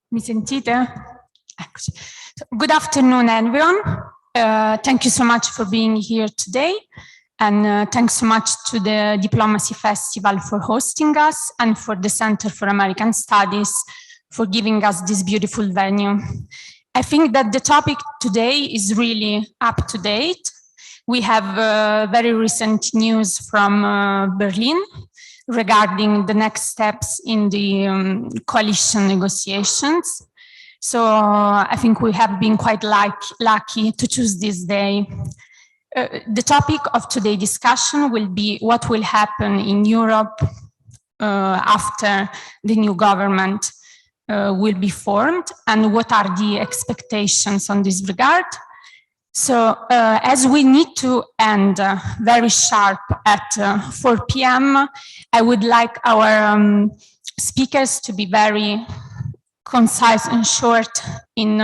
Mi sentite? Eccoci. Good afternoon, everyone. Thank you so much for being here today. And thanks so much to the Diplomacy Festival for hosting us and for the Center for American Studies for giving us this beautiful venue. I think that the topic today is really up to date. We have very recent news from Berlin regarding the next steps in the coalition negotiations. So I think we have been quite lucky to choose this day. The topic of today's discussion will be what will happen in Europe after the new government will be formed and what are the expectations on this regard. So as we need to end very sharp at 4 p.m., I would like our speakers to be very concise and short in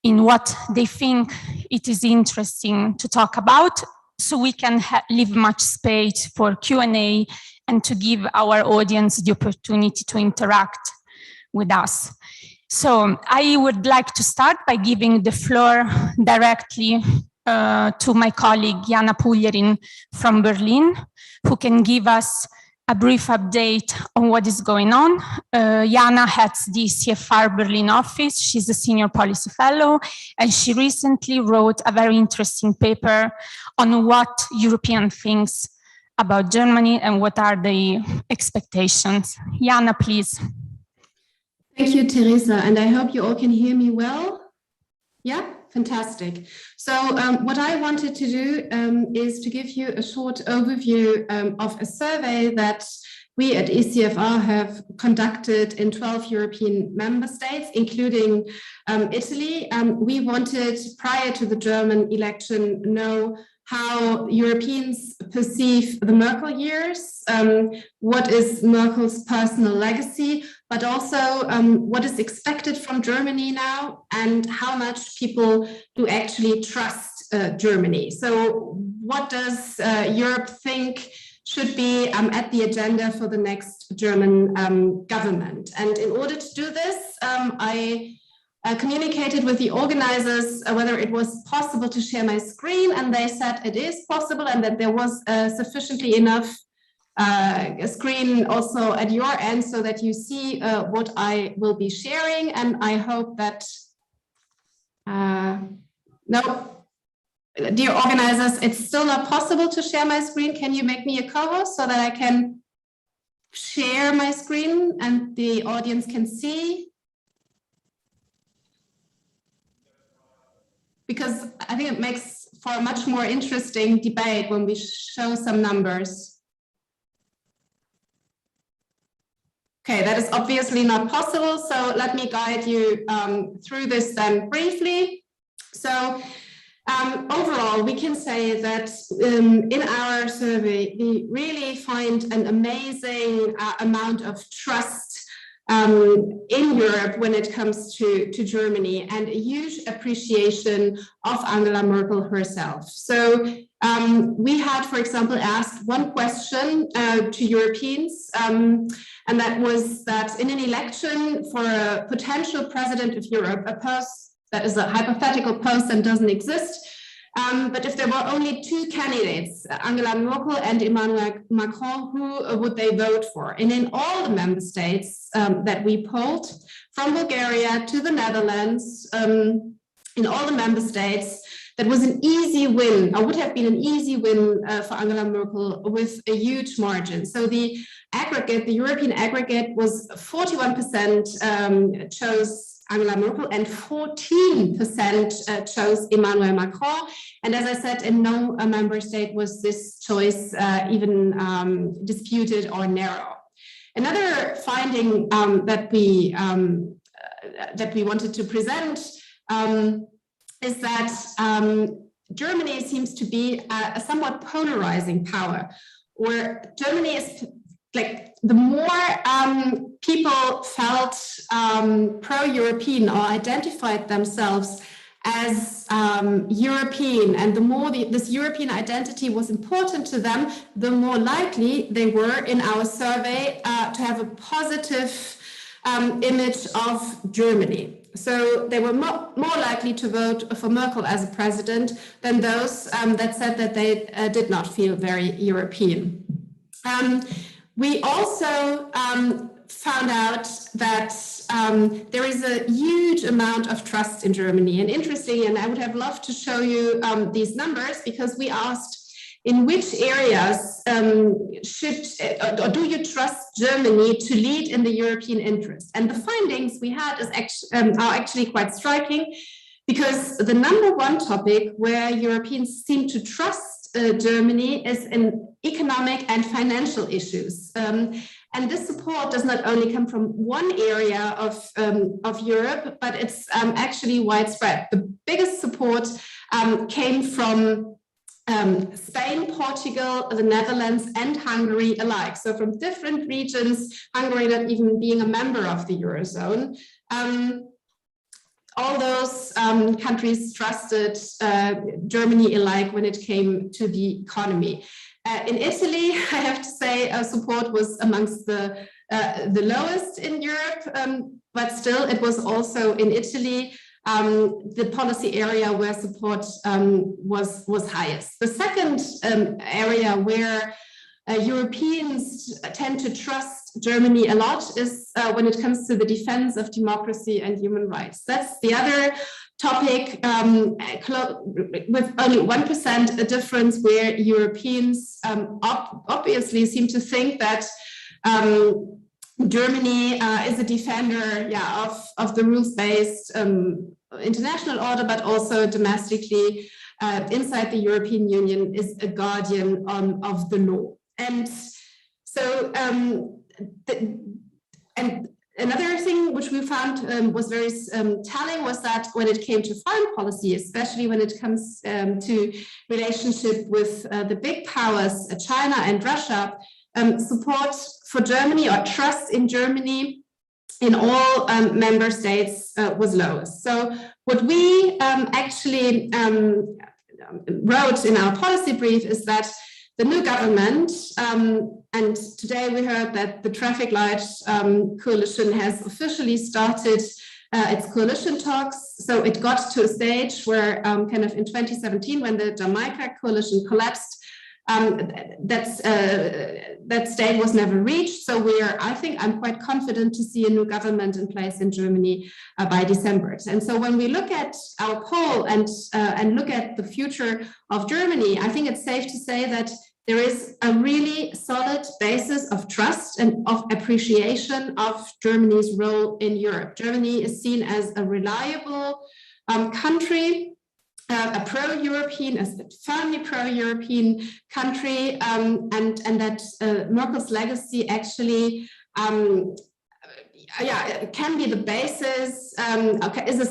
what they think it is interesting to talk about, so we can leave much space for Q&A and to give our audience the opportunity to interact with us. So I would like to start by giving the floor directly to my colleague Jana Puljerin from Berlin, who can give us a brief update on what is going on. Jana heads the CFR Berlin office. She's a senior policy fellow, and she recently wrote a very interesting paper on what European thinks about Germany and what are the expectations. Jana, please. Thank you, Teresa, and I hope you all can hear me well. Yeah, fantastic. So what I wanted to do is to give you a short overview of a survey that we at ECFR have conducted in 12 European member states, including Italy. We wanted, prior to the German election, know how Europeans perceive the Merkel years, what is Merkel's personal legacy, but also what is expected from Germany now and how much people do actually trust Germany. So what does Europe think should be at the agenda for the next German government? And in order to do this, I communicated with the organizers whether it was possible to share my screen, and they said it is possible and that there was sufficiently enough screen also at your end so that you see what I will be sharing. And I hope that, no, dear organizers, it's still not possible to share my screen. Can you make me a co-host so that I can share my screen and the audience can see? Because I think it makes for a much more interesting debate when we show some numbers. Okay, that is obviously not possible, so let me guide you through this then briefly. So overall, we can say that in our survey, we really find an amazing amount of trust in Europe when it comes to Germany, and a huge appreciation of Angela Merkel herself. So we had, for example, asked one question to Europeans, and that was that in an election for a potential president of Europe, a post that is a hypothetical post and doesn't exist, but if there were only two candidates, Angela Merkel and Emmanuel Macron, who would they vote for? And in all the member states that we polled, from Bulgaria to the Netherlands, in all the member states, that was an easy win, or would have been an easy win for Angela Merkel with a huge margin. So the aggregate, the European aggregate, was 41% chose Angela Merkel and 14% chose Emmanuel Macron. And as I said, in no member state was this choice even disputed or narrow. Another finding that we wanted to present is that Germany seems to be a somewhat polarizing power, where Germany is like the more people felt pro-European or identified themselves as European, and the more this European identity was important to them, the more likely they were in our survey to have a positive image of Germany. So they were more likely to vote for Merkel as a president than those that said that they did not feel very European. We also found out that there is a huge amount of trust in Germany. And interesting, and I would have loved to show you these numbers, because we asked, in which areas or do you trust Germany to lead in the European interest? And the findings we had are actually quite striking, because the number one topic where Europeans seem to trust Germany is in economic and financial issues. And this support does not only come from one area of Europe, but it's actually widespread. The biggest support came from Spain, Portugal, the Netherlands, and Hungary alike. So from different regions, Hungary not even being a member of the Eurozone. All those countries trusted Germany alike when it came to the economy. In Italy, I have to say, support was amongst the lowest in Europe, but still it was also in Italy the policy area where support was highest. The second area where Europeans tend to trust Germany a lot is when it comes to the defense of democracy and human rights. That's the other topic with only 1% a difference, where Europeans obviously seem to think that Germany is a defender of the rules-based international order, but also domestically inside the European Union is a guardian of the law. And so, and another thing which we found was very telling was that when it came to foreign policy, especially when it comes to relationship with the big powers, China and Russia, support for Germany or trust in Germany in all member states was lowest. So what we actually wrote in our policy brief is that the new government, and today we heard that the traffic light coalition has officially started its coalition talks. So it got to a stage where kind of in 2017, when the Jamaica coalition collapsed, that state was never reached. So I'm quite confident to see a new government in place in Germany by December. And so when we look at our poll and look at the future of Germany, I think it's safe to say that there is a really solid basis of trust and of appreciation of Germany's role in Europe. Germany is seen as a reliable country, a pro-European, a firmly pro-European country, and that Merkel's legacy actually can be the basis,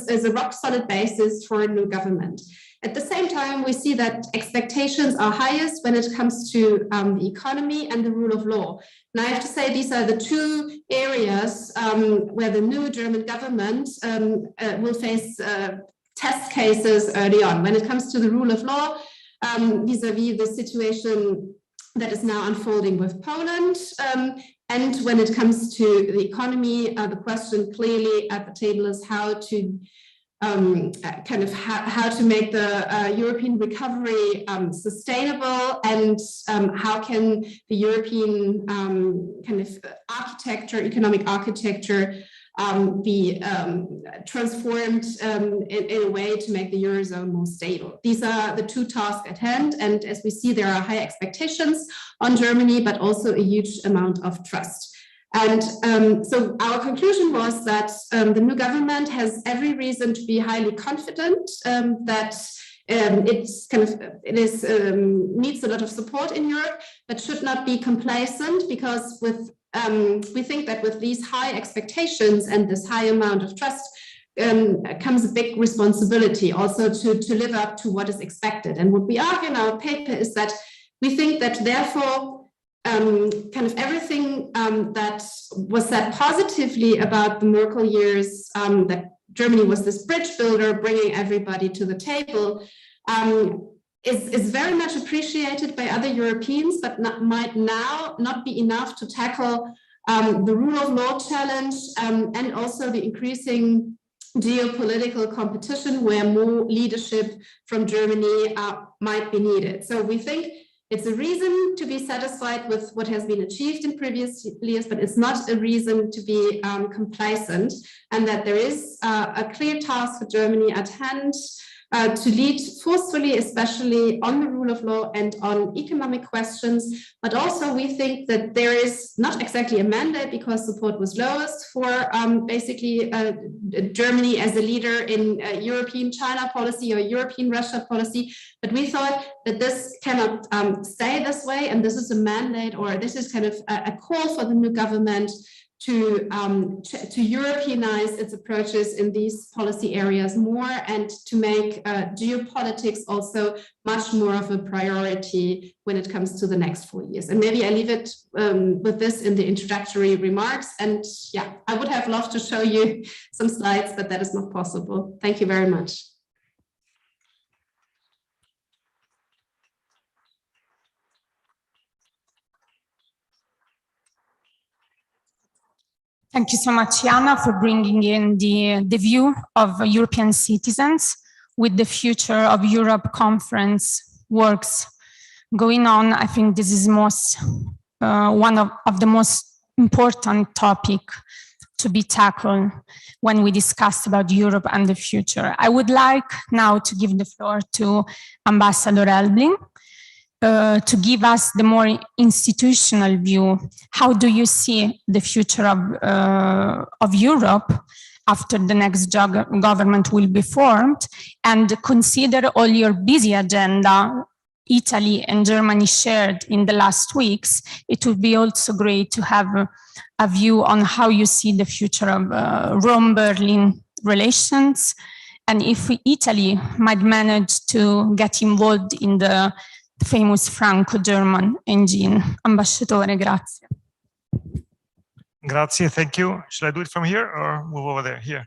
is a rock solid basis for a new government. At the same time, we see that expectations are highest when it comes to the economy and the rule of law. And I have to say these are the two areas where the new German government will face test cases early on. When it comes to the rule of law, vis-a-vis the situation that is now unfolding with Poland, and when it comes to the economy, the question clearly at the table is how to how to make the European recovery sustainable, and how can the European economic architecture be transformed in a way to make the Eurozone more stable. These are the two tasks at hand, and as we see, there are high expectations on Germany, but also a huge amount of trust. And so our conclusion was that the new government has every reason to be highly confident that needs a lot of support in Europe, but should not be complacent, because we think that with these high expectations and this high amount of trust comes a big responsibility also to live up to what is expected. And what we argue in our paper is that we think that therefore everything that was said positively about the Merkel years, that Germany was this bridge builder, bringing everybody to the table, is very much appreciated by other Europeans, but might now not be enough to tackle the rule of law challenge, and also the increasing geopolitical competition where more leadership from Germany might be needed. So we think it's a reason to be satisfied with what has been achieved in previous years, but it's not a reason to be complacent, and that there is a clear task for Germany at hand to lead forcefully, especially on the rule of law and on economic questions. But also we think that there is not exactly a mandate, because support was lowest for basically Germany as a leader in European China policy or European Russia policy. But we thought that this cannot stay this way, and this is a mandate, or this is kind of a call for the new government to Europeanize its approaches in these policy areas more, and to make geopolitics also much more of a priority when it comes to the next 4 years. And maybe I leave it with this in the introductory remarks. And yeah, I would have loved to show you some slides, but that is not possible. Thank you very much. Thank you so much, Jana, for bringing in the view of European citizens with the Future of Europe conference works going on. I think this is one of the most important topic to be tackled when we discuss about Europe and the future. I would like now to give the floor to Ambassador Elbling, to give us the more institutional view. How do you see the future of Europe after the next government will be formed? And consider all your busy agenda Italy and Germany shared in the last weeks. It would be also great to have a view on how you see the future of Rome-Berlin relations, and if Italy might manage to get involved in the famous Franco-German engine. Ambasciatore, grazie. Grazie, thank you. Should I do it from here or move over there? Here,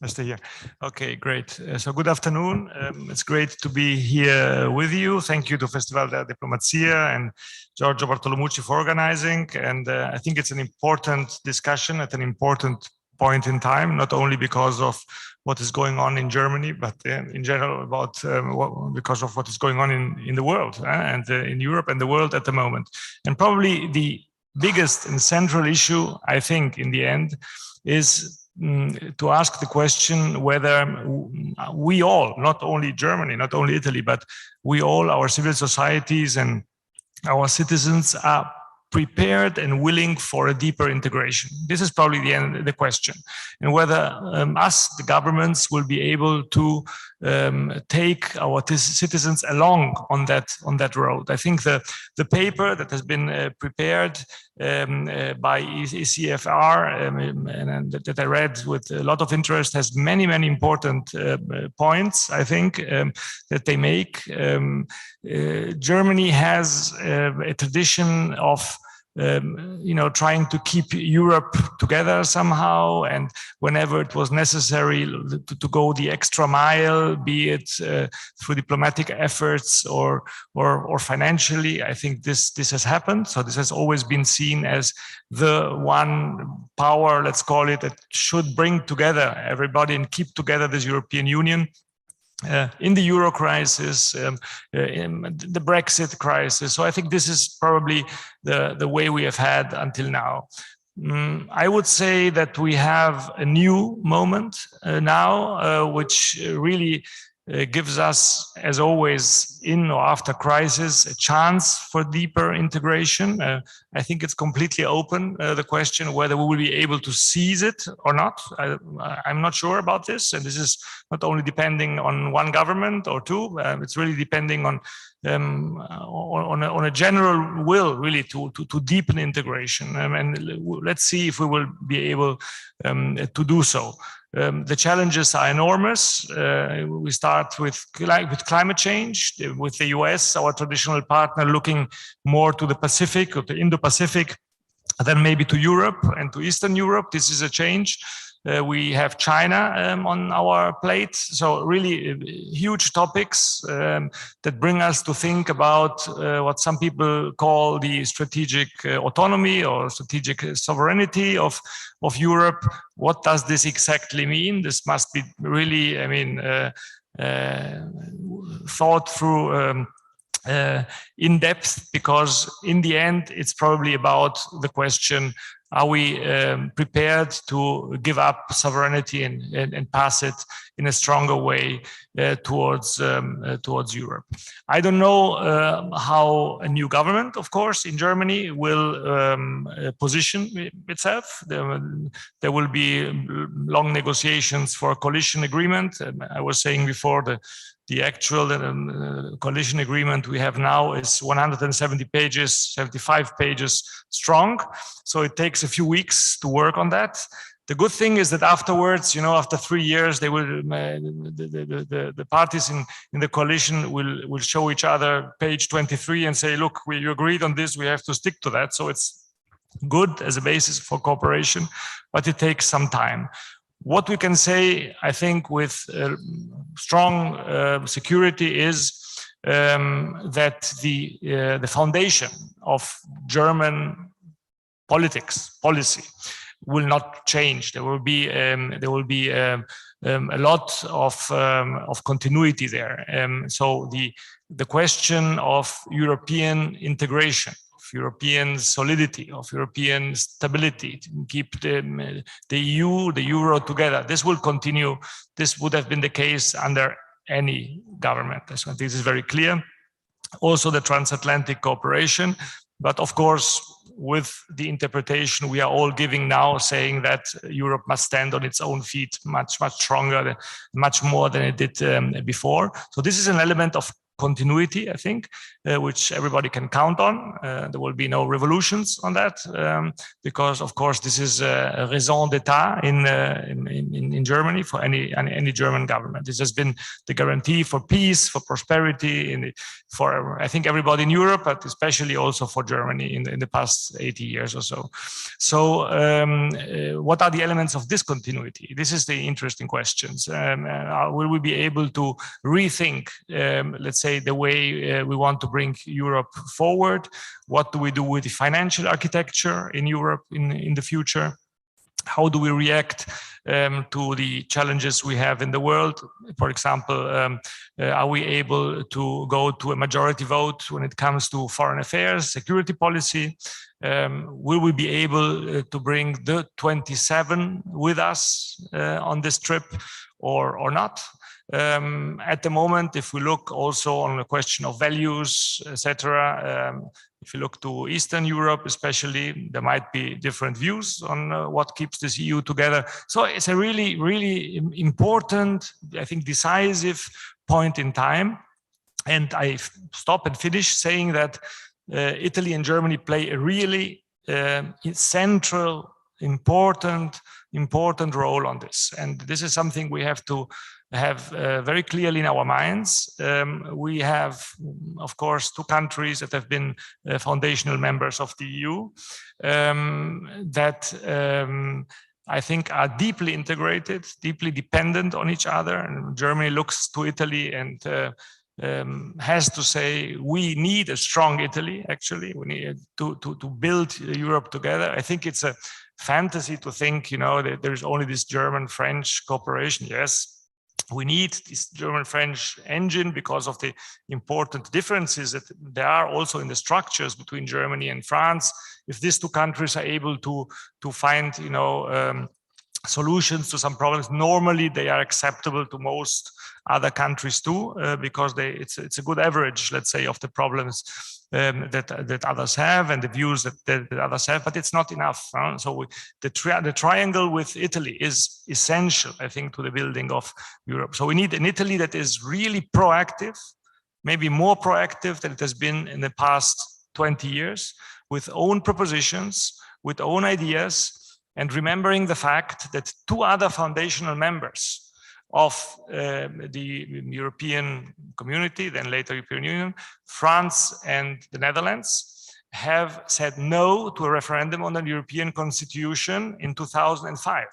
let's stay here. Okay, great. So good afternoon. It's great to be here with you. Thank you to Festival della Diplomazia and Giorgio Bartolomucci for organizing. And I think it's an important discussion at an important point in time, not only because of what is going on in Germany, but in general about because of what is going on in the world and in Europe and the world at the moment. And probably the biggest and central issue, I think, in the end, is to ask the question whether we all, not only Germany, not only Italy, but we all, our civil societies and our citizens, are prepared and willing for a deeper integration. This is probably the question, and whether us, the governments, will be able to take our citizens along on that road. I think the paper that has been prepared by ECFR and that I read with a lot of interest has many important points, I think, that they make. Germany has a tradition of trying to keep Europe together somehow, and whenever it was necessary to go the extra mile, be it through diplomatic efforts or financially, I think this has happened. So this has always been seen as the one power, let's call it, that should bring together everybody and keep together this European Union. In the Euro crisis, in the Brexit crisis. So I think this is probably the way we have had until now. I would say that we have a new moment now, which really gives us, as always, in or after crisis, a chance for deeper integration. I think it's completely open, the question whether we will be able to seize it or not. I'm not sure about this, and this is not only depending on one government or two. It's really depending on a general will, really, to deepen integration. And let's see if we will be able to do so. The challenges are enormous. We start with climate change, with the US, our traditional partner, looking more to the Pacific or the Indo-Pacific than maybe to Europe and to Eastern Europe. This is a change. We have China on our plate. So really huge topics that bring us to think about what some people call the strategic autonomy or strategic sovereignty of Europe. What does this exactly mean? This must be really, thought through in depth, because in the end, it's probably about the question, are we prepared to give up sovereignty and pass it in a stronger way towards Europe? I don't know how a new government, of course, in Germany will position itself. There will be long negotiations for a coalition agreement. I was saying before, the actual coalition agreement we have now is 170 pages, 75 pages strong. So it takes a few weeks to work on that. The good thing is that afterwards, after 3 years, they will the parties in the coalition will show each other page 23 and say, look, we agreed on this, we have to stick to that. So it's good as a basis for cooperation, but it takes some time. What we can say, I think, with strong security is that the foundation of German policy will not change. There will be a lot of continuity there. So the question of European integration, European solidity, of European stability, to keep the EU, the euro together. This will continue. This would have been the case under any government. So this is very clear. Also the transatlantic cooperation, but of course, with the interpretation we are all giving now, saying that Europe must stand on its own feet much stronger, much more than it did before. So this is an element of continuity, I think, which everybody can count on. There will be no revolutions on that, because, of course, this is a raison d'etat in Germany for any German government. This has been the guarantee for peace, for prosperity, for, I think, everybody in Europe, but especially also for Germany in the past 80 years or so. So what are the elements of this continuity? This is the interesting questions. Will we be able to rethink, let's say, the way we want to bring Europe forward? What do we do with the financial architecture in Europe in the future? How do we react to the challenges we have in the world? For example, are we able to go to a majority vote when it comes to foreign affairs, security policy? Will we be able to bring the 27 with us on this trip or not? At the moment, if we look also on the question of values, etc., If you look to Eastern Europe, especially, there might be different views on what keeps this EU together. So it's a really, really important, I think, decisive point in time. And I stop and finish saying that Italy and Germany play a really central, important role on this. And this is something we have to have very clearly in our minds. We have, of course, two countries that have been foundational members of the EU that I think are deeply integrated, deeply dependent on each other. And Germany looks to Italy and has to say, we need a strong Italy, actually. We need to build Europe together. I think it's a fantasy to think, that there's only this German-French cooperation. Yes, we need this German-French engine because of the important differences that there are also in the structures between Germany and France. If these two countries are able to find, solutions to some problems, normally they are acceptable to most other countries too, because it's a good average, let's say, of the problems that others have and the views that others have, but it's not enough. So the triangle with Italy is essential, I think, to the building of Europe. So we need an Italy that is really proactive, maybe more proactive than it has been in the past 20 years, with own propositions, with own ideas, and remembering the fact that two other foundational members of the European community, then later European Union, France and the Netherlands, have said no to a referendum on the European Constitution in 2005.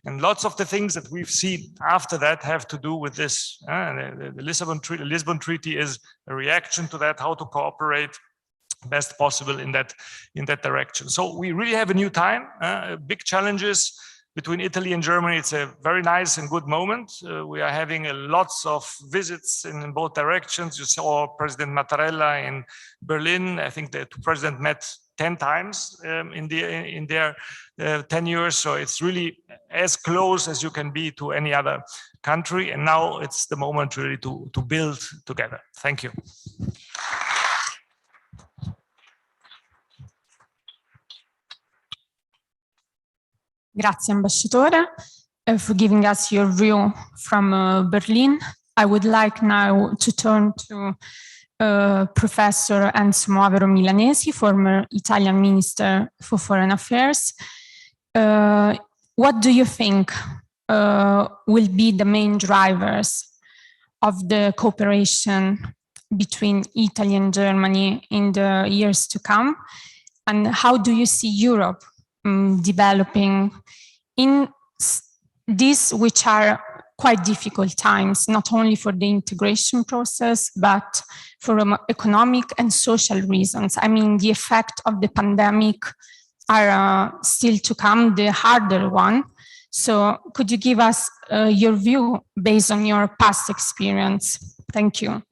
And lots of the things that we've seen after that have to do with this. The Lisbon Treaty is a reaction to that, how to cooperate best possible in that direction. So we really have a new time, big challenges between Italy and Germany. It's a very nice and good moment. We are having lots of visits in both directions. You saw President Mattarella in Berlin. I think the two presidents met 10 times in their tenure. So it's really as close as you can be to any other country. And now it's the moment really to build together. Thank you. Grazie, Ambasciatore, for giving us your view from Berlin. I would like now to turn to Professor Enzo Moavero Milanesi, former Italian Minister for Foreign Affairs. What do you think will be the main drivers of the cooperation between Italy and Germany in the years to come? And how do you see Europe developing in these, which are quite difficult times, not only for the integration process, but for economic and social reasons? I mean, the effect of the pandemic are still to come, the harder one. So could you give us your view based on your past experience? Thank you.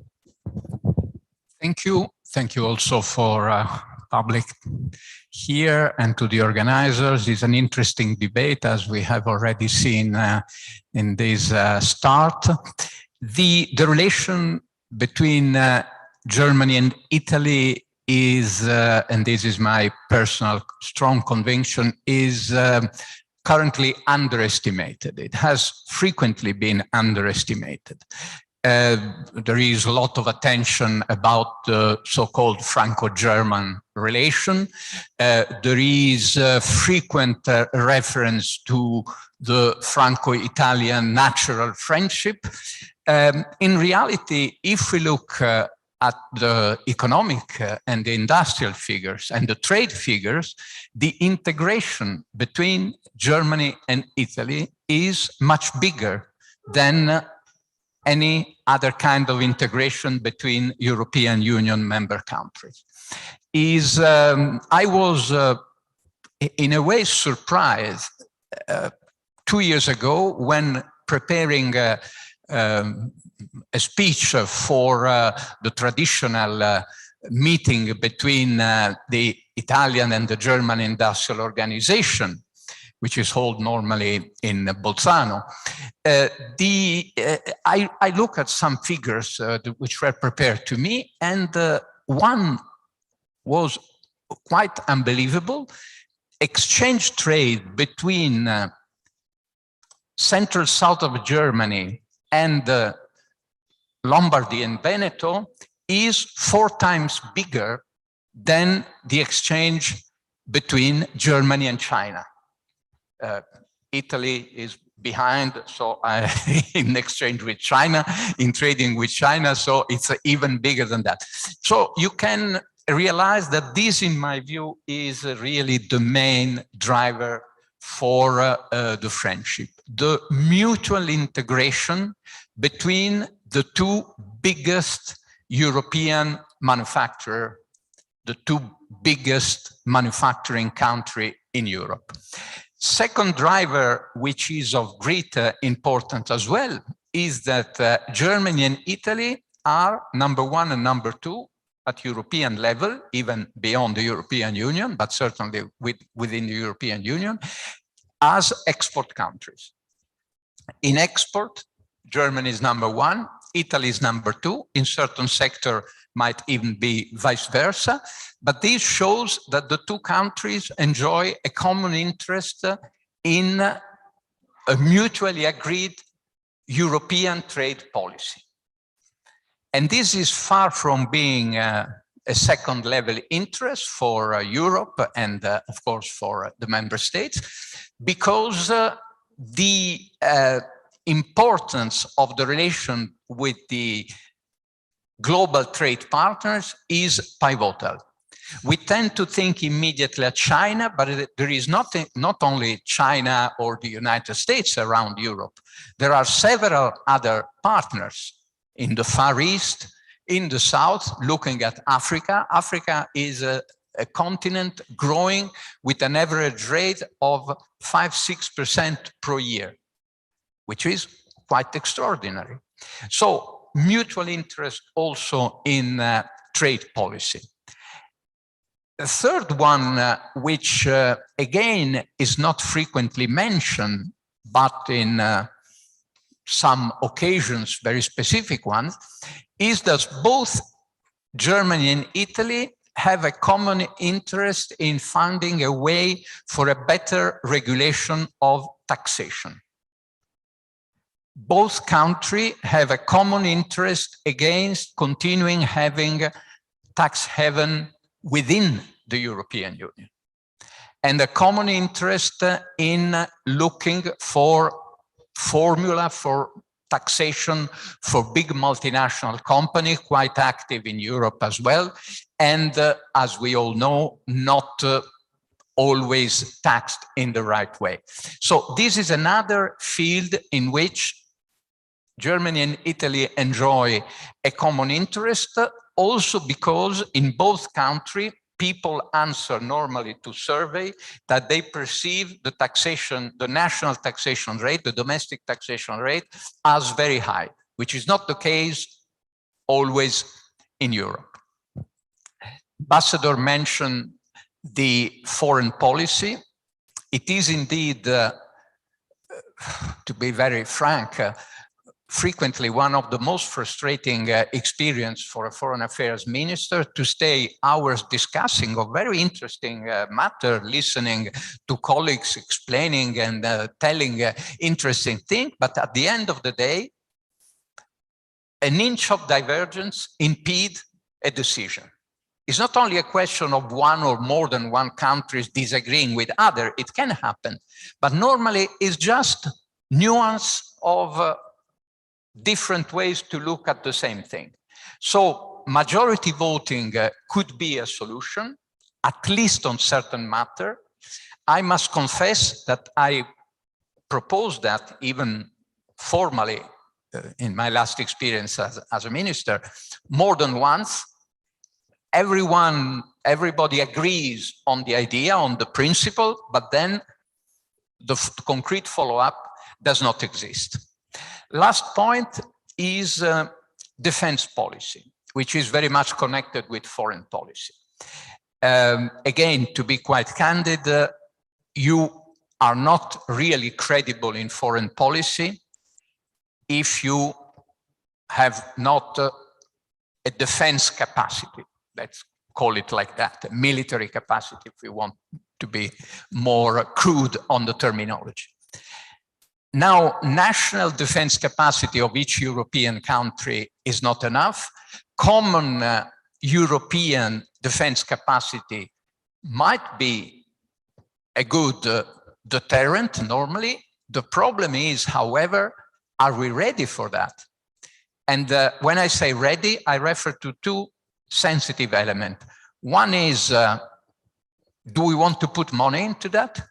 Thank you. Thank you also for public here and to the organizers. It's an interesting debate, as we have already seen in this start. The relation between Germany and Italy is, and this is my personal strong conviction, is currently underestimated. It has frequently been underestimated. There is a lot of attention about the so-called Franco-German relation. There is frequent reference to the Franco-Italian natural friendship. In reality, if we look at the economic and the industrial figures and the trade figures, the integration between Germany and Italy is much bigger than any other kind of integration between European Union member countries. I was in a way surprised 2 years ago when preparing a speech for the traditional meeting between the Italian and the German Industrial Organization, which is held normally in Bolzano. I look at some figures which were prepared to me, and one was quite unbelievable. Exchange trade between central south of Germany and Lombardy and Veneto is 4 times bigger than the exchange between Germany and China. Italy is behind, so in exchange with China, in trading with China, so it's even bigger than that. So you can realize that this, in my view, is really the main driver for the friendship. The mutual integration between the 2 biggest European manufacturers, the 2 biggest manufacturing countries in Europe. Second driver, which is of great importance as well, is that Germany and Italy are number 1 and number 2 at European level, even beyond the European Union, but certainly within the European Union, as export countries. In export, Germany is number 1, Italy is number 2, in certain sector might even be vice versa, but this shows that the 2 countries enjoy a common interest in a mutually agreed European trade policy. And this is far from being a second level interest for Europe and of course for the member states, because the importance of the relation with the global trade partners is pivotal. We tend to think immediately at China, but there is not only China or the United States around Europe. There are several other partners in the Far East, in the South, looking at Africa. Africa is a continent growing with an average rate of 5–6% per year, which is quite extraordinary. So mutual interest also in trade policy. The third one, which again is not frequently mentioned, but in some occasions, very specific ones, is that both Germany and Italy have a common interest in finding a way for a better regulation of taxation. Both countries have a common interest against continuing having tax haven within the European Union, and a common interest in looking for formula for taxation for big multinational companies, quite active in Europe as well, and as we all know, not always taxed in the right way. So this is another field in which Germany and Italy enjoy a common interest, also because in both countries, people answer normally to survey that they perceive the taxation, the national taxation rate, the domestic taxation rate, as very high, which is not the case always in Europe. Ambassador mentioned the foreign policy. It is indeed, to be very frank, frequently one of the most frustrating experience for a foreign affairs minister to stay hours discussing a very interesting matter, listening to colleagues explaining and telling interesting things, but at the end of the day, an inch of divergence impede a decision. It's not only a question of one or more than one countries disagreeing with other, it can happen, but normally it's just nuance of different ways to look at the same thing. So majority voting could be a solution, at least on certain matter. I must confess that I proposed that even formally in my last experience as a minister, more than once. Everybody agrees on the idea, on the principle, but then the concrete follow-up does not exist. Last point is defense policy, which is very much connected with foreign policy. Again, to be quite candid, you are not really credible in foreign policy if you have not a defense capacity. Let's call it like that, a military capacity, if we want to be more crude on the terminology. Now, national defense capacity of each European country is not enough. Common European defense capacity might be a good deterrent normally. The problem is, however, are we ready for that? And when I say ready, I refer to two sensitive elements. One is, do we want to put money into that?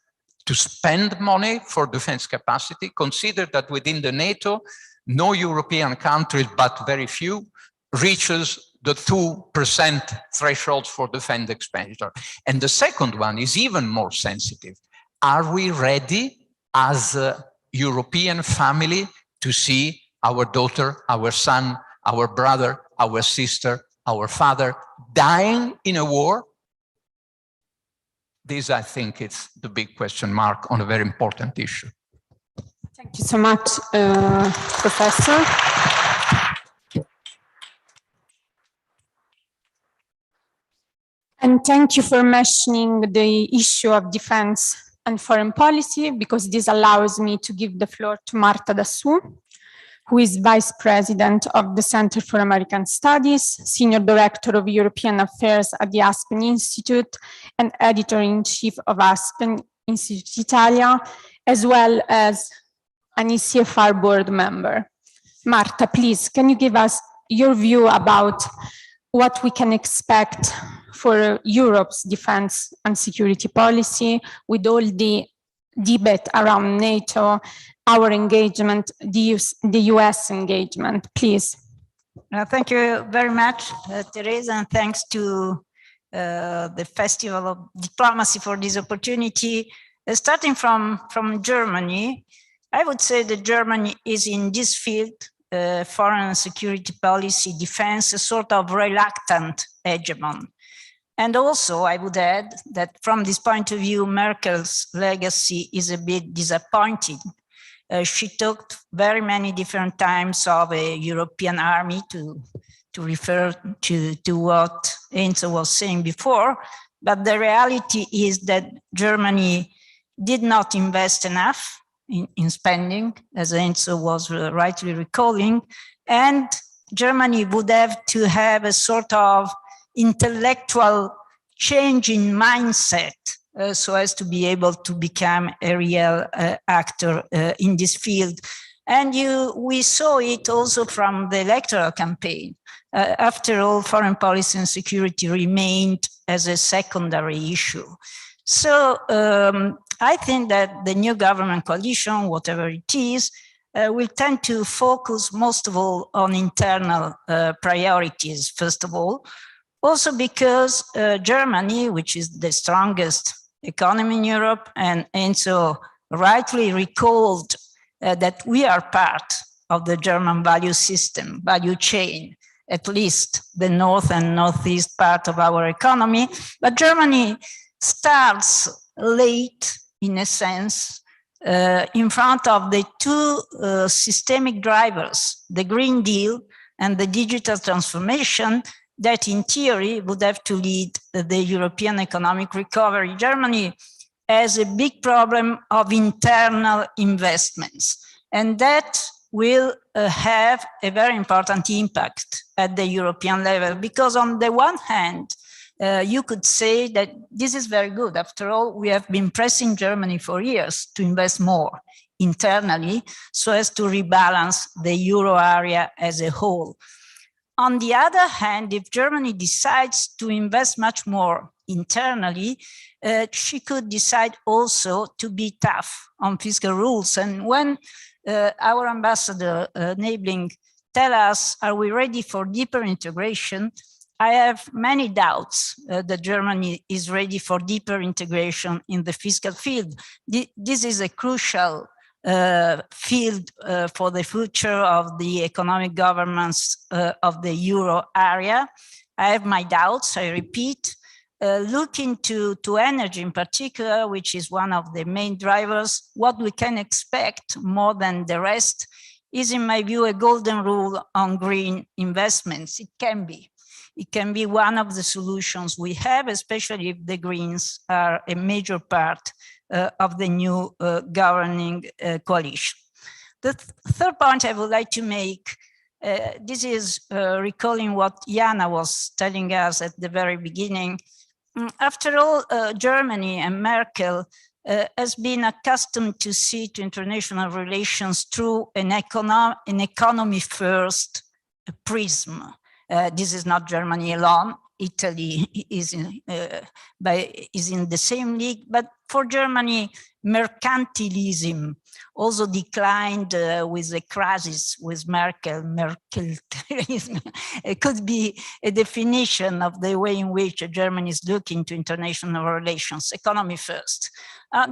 To spend money for defense capacity? Consider that within the NATO, no European country, but very few, reaches the 2% threshold for defense expenditure. And the second one is even more sensitive. Are we ready as a European family to see our daughter, our son, our brother, our sister, our father dying in a war? This, I think, is the big question mark on a very important issue. Thank you so much, Professor. And thank you for mentioning the issue of defense and foreign policy, because this allows me to give the floor to Marta Dassù, who is Vice President of the Center for American Studies, Senior Director of European Affairs at the Aspen Institute, and Editor-in-Chief of Aspen Institute Italia, as well as an ECFR board member. Marta, please, can you give us your view about what we can expect for Europe's defense and security policy with all the debate around NATO, our engagement, the US engagement, please. Thank you very much, Teresa, and thanks to the Festival of Diplomacy for this opportunity. Starting from Germany, I would say that Germany is in this field, foreign and security policy, defense, a sort of reluctant hegemon. And also, I would add that from this point of view, Merkel's legacy is a bit disappointing. She talked very many different times of a European army to refer to what Enzo was saying before, but the reality is that Germany did not invest enough in spending, as Enzo was rightly recalling, and Germany would have to have a sort of intellectual change in mindset so as to be able to become a real actor in this field. And we saw it also from the electoral campaign. After all, foreign policy and security remained as a secondary issue. So I think that the new government coalition, whatever it is, will tend to focus most of all on internal priorities, first of all. Also because Germany, which is the strongest economy in Europe, and Enzo rightly recalled that we are part of the German value system, value chain, at least the north and northeast part of our economy. But Germany starts late, in a sense, in front of the two systemic drivers, the Green Deal and the digital transformation, that in theory would have to lead the European economic recovery. Germany has a big problem of internal investments, and that will have a very important impact at the European level, because on the one hand, you could say that this is very good. After all, we have been pressing Germany for years to invest more internally so as to rebalance the euro area as a whole. On the other hand, if Germany decides to invest much more internally, she could decide also to be tough on fiscal rules. And when our ambassador Nebling tell us, are we ready for deeper integration? I have many doubts that Germany is ready for deeper integration in the fiscal field. This is a crucial field for the future of the economic governance of the euro area. I have my doubts, I repeat. Look into energy in particular, which is one of the main drivers. What we can expect more than the rest is, in my view, a golden rule on green investments. It can be. it can be one of the solutions we have, especially if the Greens are a major part of the new governing coalition. The third point I would like to make, this is recalling what Jana was telling us at the very beginning. After all, Germany and Merkel has been accustomed to see to international relations through an economy first prism. This is not Germany alone. Italy is in the same league, but for Germany, mercantilism also declined with the crisis with Merkel. Merkelism it could be a definition of the way in which Germany is looking to international relations, economy first.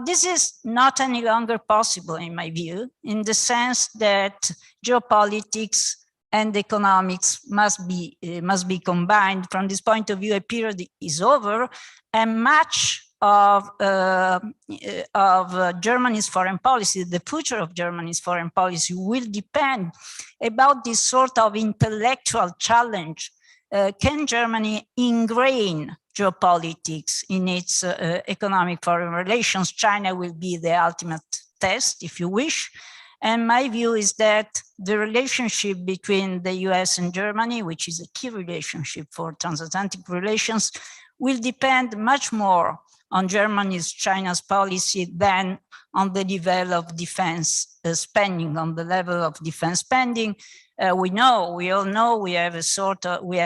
This is not any longer possible, in my view, in the sense that geopolitics and economics must be combined. From this point of view, a period is over, and much of Germany's foreign policy, the future of Germany's foreign policy, will depend about this sort of intellectual challenge. Can Germany ingrain geopolitics in its economic foreign relations? China will be the ultimate test, if you wish. And my view is that the relationship between the US and Germany, which is a key relationship for transatlantic relations, will depend much more on Germany's China's policy than on the level of defense spending. On the level of defense spending, we all know we have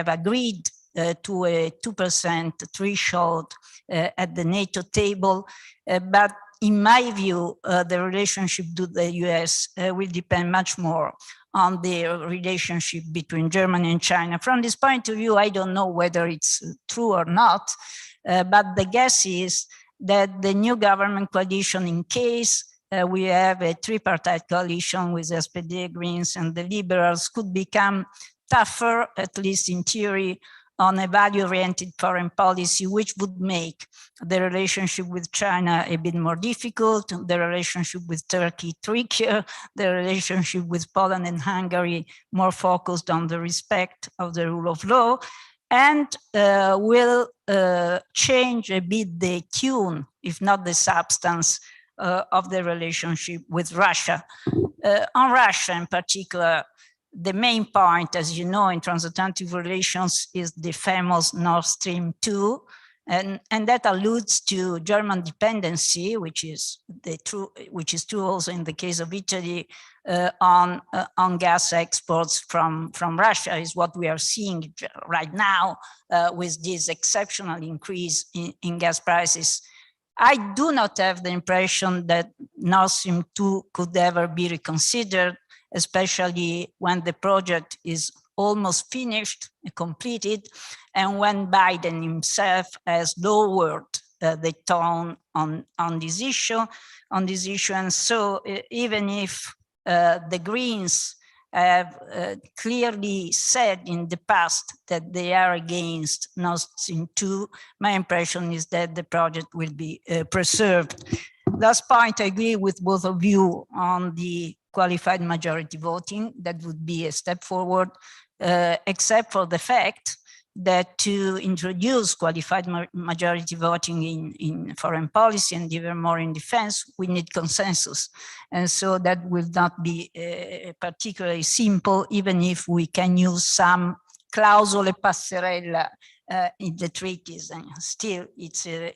agreed to a 2% threshold at the NATO table, but in my view, the relationship to the US will depend much more on the relationship between Germany and China. From this point of view, I don't know whether it's true or not, but the guess is that the new government coalition, in case we have a tripartite coalition with SPD, Greens, and the Liberals, could become tougher, at least in theory, on a value-oriented foreign policy, which would make the relationship with China a bit more difficult, the relationship with Turkey trickier, the relationship with Poland and Hungary more focused on the respect of the rule of law, and will change a bit the tune, if not the substance, of the relationship with Russia. On Russia in particular, the main point, as you know, in transatlantic relations is the famous Nord Stream 2, and that alludes to German dependency, which is true also in the case of Italy, on gas exports from Russia, is what we are seeing right now with this exceptional increase in gas prices. I do not have the impression that Nord Stream 2 could ever be reconsidered, especially when the project is almost finished, completed, and when Biden himself has lowered the tone on this issue. And so even if the Greens have clearly said in the past that they are against Nord Stream 2, my impression is that the project will be preserved. Last point, I agree with both of you on the qualified majority voting. That would be a step forward, except for the fact that to introduce qualified majority voting in foreign policy and even more in defense, we need consensus. And so that will not be particularly simple, even if we can use some clausole passerella in the treaties, and still it's a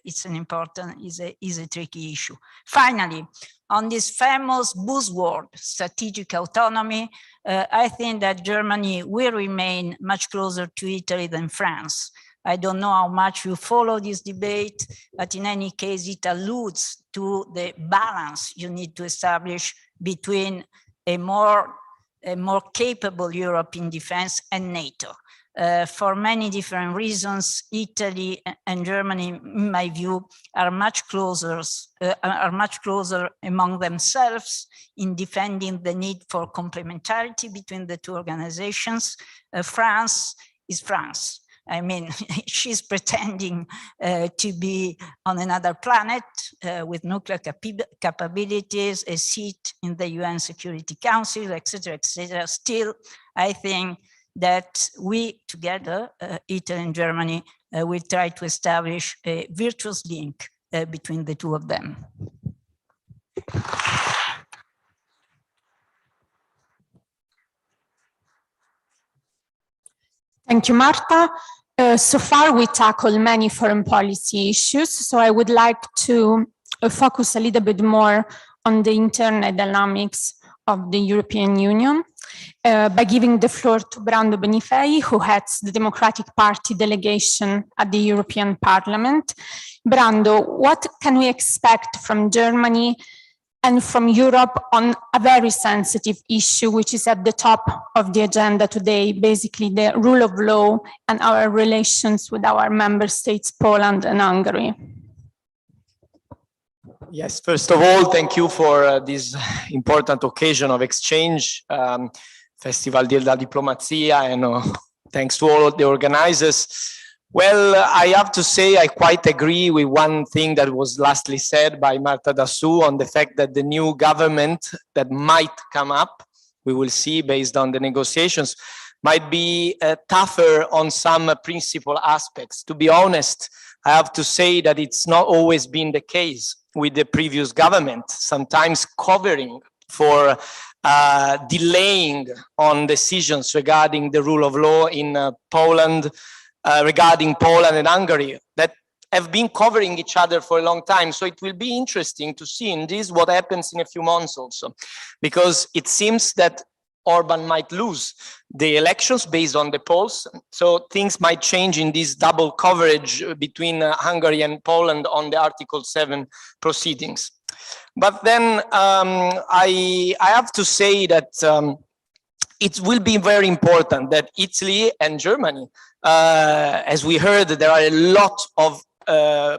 tricky issue. Finally, on this famous buzzword, strategic autonomy, I think that Germany will remain much closer to Italy than France. I don't know how much you follow this debate, but in any case, it alludes to the balance you need to establish between a more capable Europe in defense and NATO. For many different reasons, Italy and Germany, in my view, are much closer among themselves in defending the need for complementarity between the two organizations. France is France. I mean, she's pretending to be on another planet with nuclear capabilities, a seat in the UN Security Council, etc., etc. Still, I think that we together, Italy and Germany, will try to establish a virtuous link between the two of them. Thank you, Marta. So far, we tackled many foreign policy issues, so I would like to focus a little bit more on the internal dynamics of the European Union by giving the floor to Brando Benifei, who heads the Democratic Party delegation at the European Parliament. Brando, what can we expect from Germany and from Europe on a very sensitive issue, which is at the top of the agenda today, basically the rule of law and our relations with our member states, Poland and Hungary? Yes, first of all, thank you for this important occasion of exchange, Festival della Diplomazia, and thanks to all of the organizers. Well, I have to say I quite agree with one thing that was lastly said by Marta Dassù on the fact that the new government that might come up, we will see based on the negotiations, might be tougher on some principal aspects. To be honest, I have to say that it's not always been the case with the previous government, sometimes covering for delaying on decisions regarding the rule of law in Poland, regarding Poland and Hungary, that have been covering each other for a long time. So it will be interesting to see in this what happens in a few months also, because it seems that Orban might lose the elections based on the polls. So things might change in this double coverage between Hungary and Poland on the Article 7 proceedings. But then I have to say that it will be very important that Italy and Germany, as we heard, there are a lot of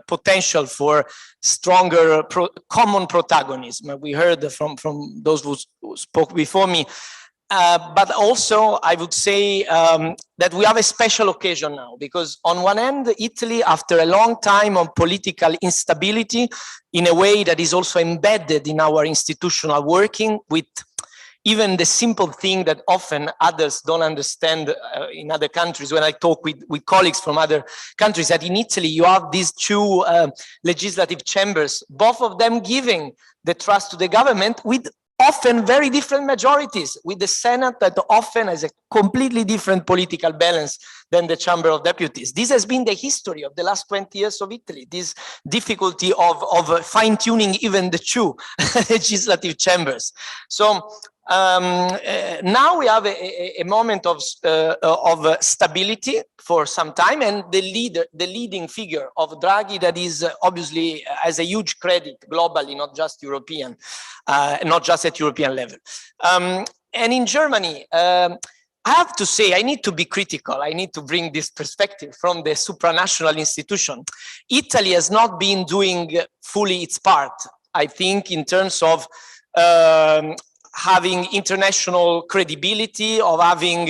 potential for stronger common protagonism. We heard from those who spoke before me. But also, I would say that we have a special occasion now, because on one end, Italy, after a long time of political instability, in a way that is also embedded in our institutional working, with even the simple thing that often others don't understand in other countries, when I talk with colleagues from other countries, that in Italy you have these two legislative chambers, both of them giving the trust to the government with often very different majorities, with the Senate that often has a completely different political balance than the Chamber of Deputies. This has been the history of the last 20 years of Italy, this difficulty of fine-tuning even the two legislative chambers. So now we have a moment of stability for some time, and the leading figure of Draghi that is obviously has a huge credit globally, not just European, not just at European level. And in Germany, I have to say, I need to be critical. I need to bring this perspective from the supranational institution. Italy has not been doing fully its part, I think, in terms of having international credibility, of having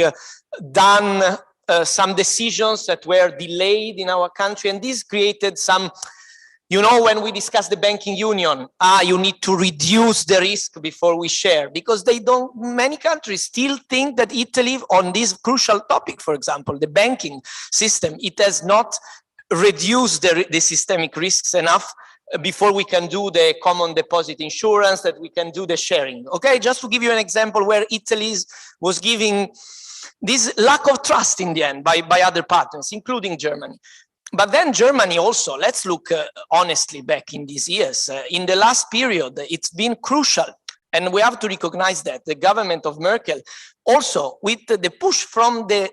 done some decisions that were delayed in our country. And this created some, you know, when we discuss the banking union, you need to reduce the risk before we share, because they don't, many countries still think that Italy on this crucial topic, for example, the banking system, it has not reduced the systemic risks enough before we can do the common deposit insurance, that we can do the sharing. Okay, just to give you an example where Italy was giving this lack of trust in the end by other partners, including Germany. But then Germany also, let's look honestly back in these years. In the last period, it's been crucial. And we have to recognize that the government of Merkel also, with the push from the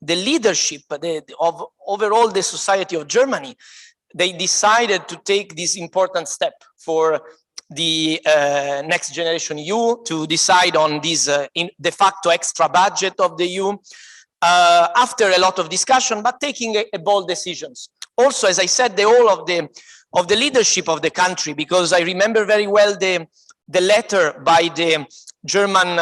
leadership of overall the society of Germany, they decided to take this important step for the next generation EU, to decide on this de facto extra budget of the EU after a lot of discussion, but taking a bold decisions. Also, as I said, the whole of the leadership of the country, because I remember very well the letter by the German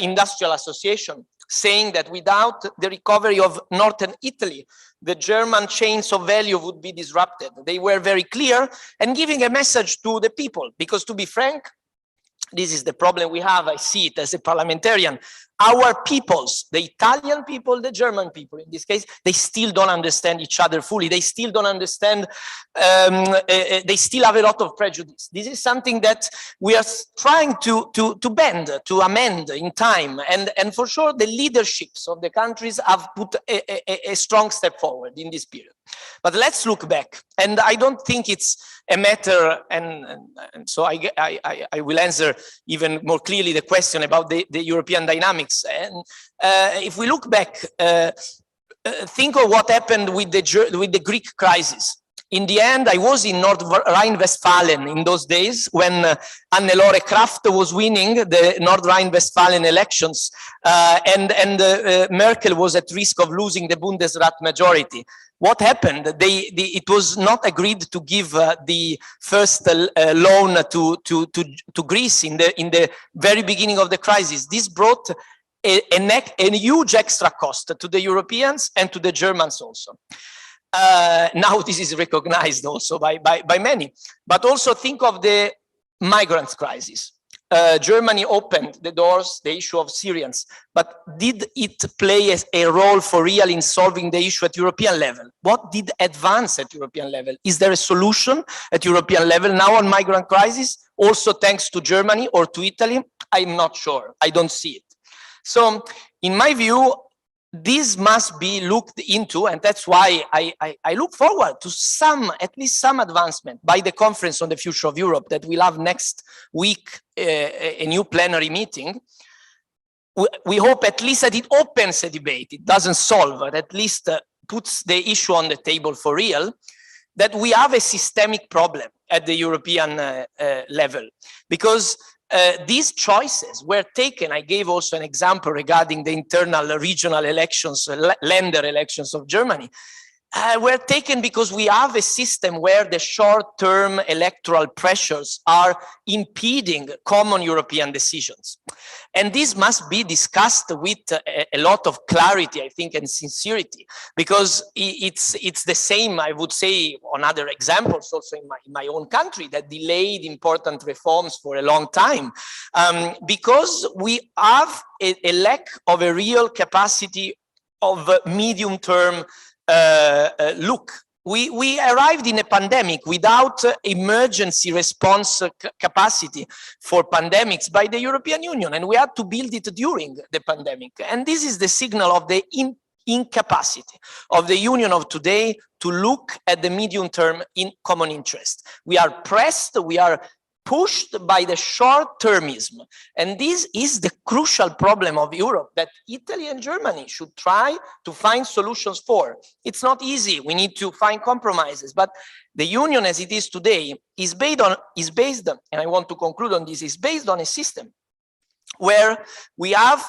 Industrial Association saying that without the recovery of northern Italy, the German chains of value would be disrupted. They were very clear and giving a message to the people, because to be frank, this is the problem we have. I see it as a parliamentarian. our peoples, the Italian people, the German people in this case, they still don't understand each other fully. They still don't understand, they still have a lot of prejudice. This is something that we are trying to bend, to amend in time. And for sure, the leaderships of the countries have put a strong step forward in this period. But let's look back. And I don't think it's a matter, and so I will answer even more clearly the question about the European dynamics. And if we look back, think of what happened with the Greek crisis. In the end, I was in North Rhine-Westphalia in those days when Hannelore Kraft was winning the North Rhine-Westphalian elections, and Merkel was at risk of losing the Bundesrat majority. What happened? It was not agreed to give the first loan to Greece in the very beginning of the crisis. This brought a huge extra cost to the Europeans and to the Germans also. Now this is recognized also by many, but also think of the migrants crisis. Germany opened the doors, the issue of Syrians, but did it play a role for real in solving the issue at European level? What did advance at European level? Is there a solution at European level now on migrant crisis? Also thanks to Germany or to Italy? I'm not sure. I don't see it. So in my view, this must be looked into, and that's why I look forward to at least some advancement by the Conference on the Future of Europe that we'll have next week, a new plenary meeting. We hope at least that it opens a debate. It doesn't solve, but at least puts the issue on the table for real, that we have a systemic problem at the European level, because these choices were taken. I gave also an example regarding the internal regional elections, Länder elections of Germany, were taken because we have a system where the short-term electoral pressures are impeding common European decisions. And this must be discussed with a lot of clarity, I think, and sincerity, because it's the same, I would say, on other examples also in my own country that delayed important reforms for a long time, because we have a lack of a real capacity of medium-term look. We arrived in a pandemic without emergency response capacity for pandemics by the European Union, and we had to build it during the pandemic. And this is the signal of the incapacity of the Union of today to look at the medium term in common interest. We are pressed, we are pushed by the short-termism. And this is the crucial problem of Europe that Italy and Germany should try to find solutions for. It's not easy. We need to find compromises. But the Union as it is today is based on, and I want to conclude on this, is based on a system where we have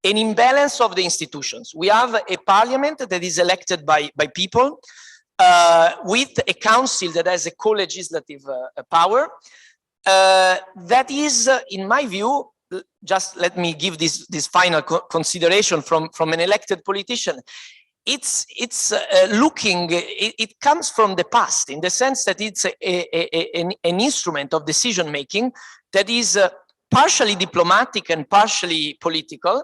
an imbalance of the institutions. We have a parliament that is elected by people with a council that has a co-legislative power. That is, in my view, just let me give this final consideration from an elected politician. It comes from the past in the sense that it's an instrument of decision making that is partially diplomatic and partially political,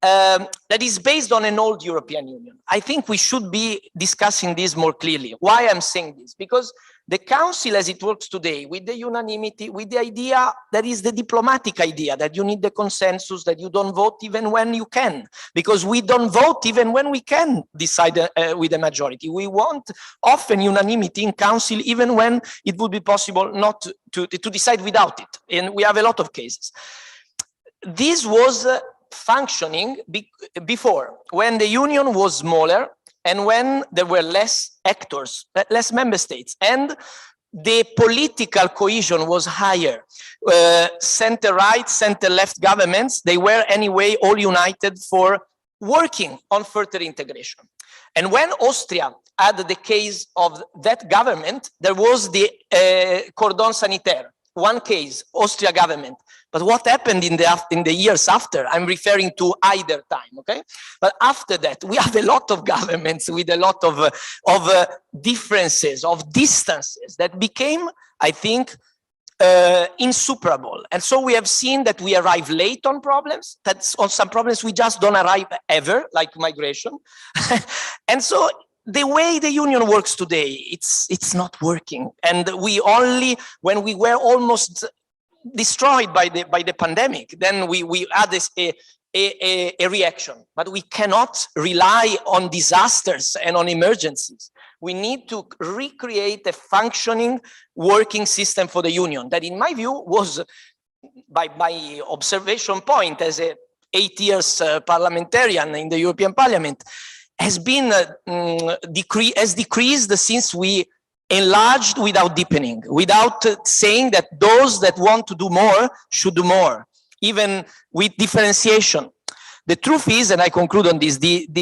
that is based on an old European Union. I think we should be discussing this more clearly. Why I'm saying this? Because the Council as it works today, with the unanimity, with the idea that is the diplomatic idea, that you need the consensus, that you don't vote even when you can, because we don't vote even when we can decide with a majority. We want often unanimity in Council, even when it would be possible not to decide without it. And we have a lot of cases. This was functioning before, when the Union was smaller, and when there were less actors, less member states, and the political cohesion was higher. Center-right, center-left governments, they were anyway all united for working on further integration. And when Austria had the case of that government, there was the cordon sanitaire, one case, Austria government. But what happened in the years after? I'm referring to either time, okay? But after that, we have a lot of governments with a lot of differences, of distances that became, I think, insuperable. And so we have seen that we arrive late on problems, that on some problems we just don't arrive ever, like migration. And so the way the union works today, it's not working. And we only, when we were almost destroyed by the pandemic, then we had this a reaction. But we cannot rely on disasters and on emergencies. We need to recreate a functioning working system for the union that, in my view, was, by my observation point as a 8 years parliamentarian in the European Parliament, has been decreased since we enlarged without deepening, without saying that those that want to do more should do more, even with differentiation. The truth is, and I conclude on this,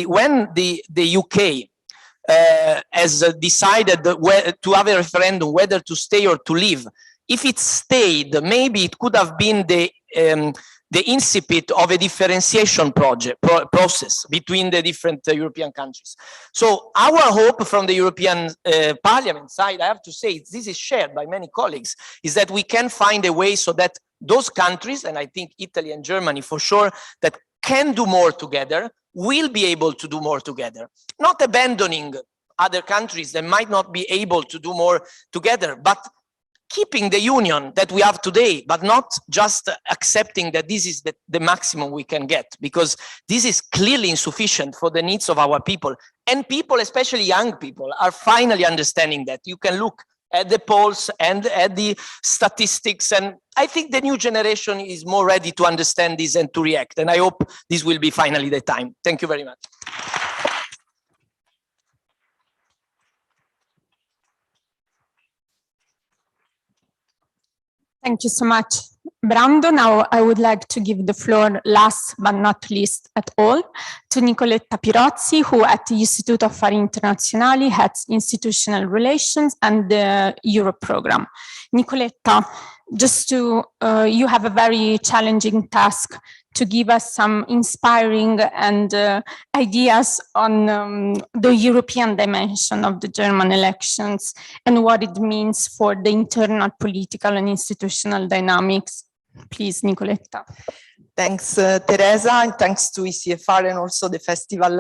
when the UK has decided to have a referendum whether to stay or to leave, if it stayed, maybe it could have been the incipit of a differentiation process between the different European countries. So our hope from the European Parliament side, I have to say, this is shared by many colleagues, is that we can find a way so that those countries, and I think Italy and Germany for sure, that can do more together, will be able to do more together. Not abandoning other countries that might not be able to do more together, but keeping the union that we have today, but not just accepting that this is the maximum we can get, because this is clearly insufficient for the needs of our people. And people, especially young people, are finally understanding that. You can look at the polls and at the statistics, and I think the new generation is more ready to understand this and to react. And I hope this will be finally the time. Thank you very much. Thank you so much, Brando. Now I would like to give the floor, last but not least at all, to Nicoletta Pirozzi, who at the Istituto Affari Internazionali heads institutional relations and the Europe program. Nicoletta, just to, you have a very challenging task to give us some inspiring and ideas on the European dimension of the German elections and what it means for the internal political and institutional dynamics. Please, Nicoletta. Thanks, Teresa, and thanks to ECFR and also the Festival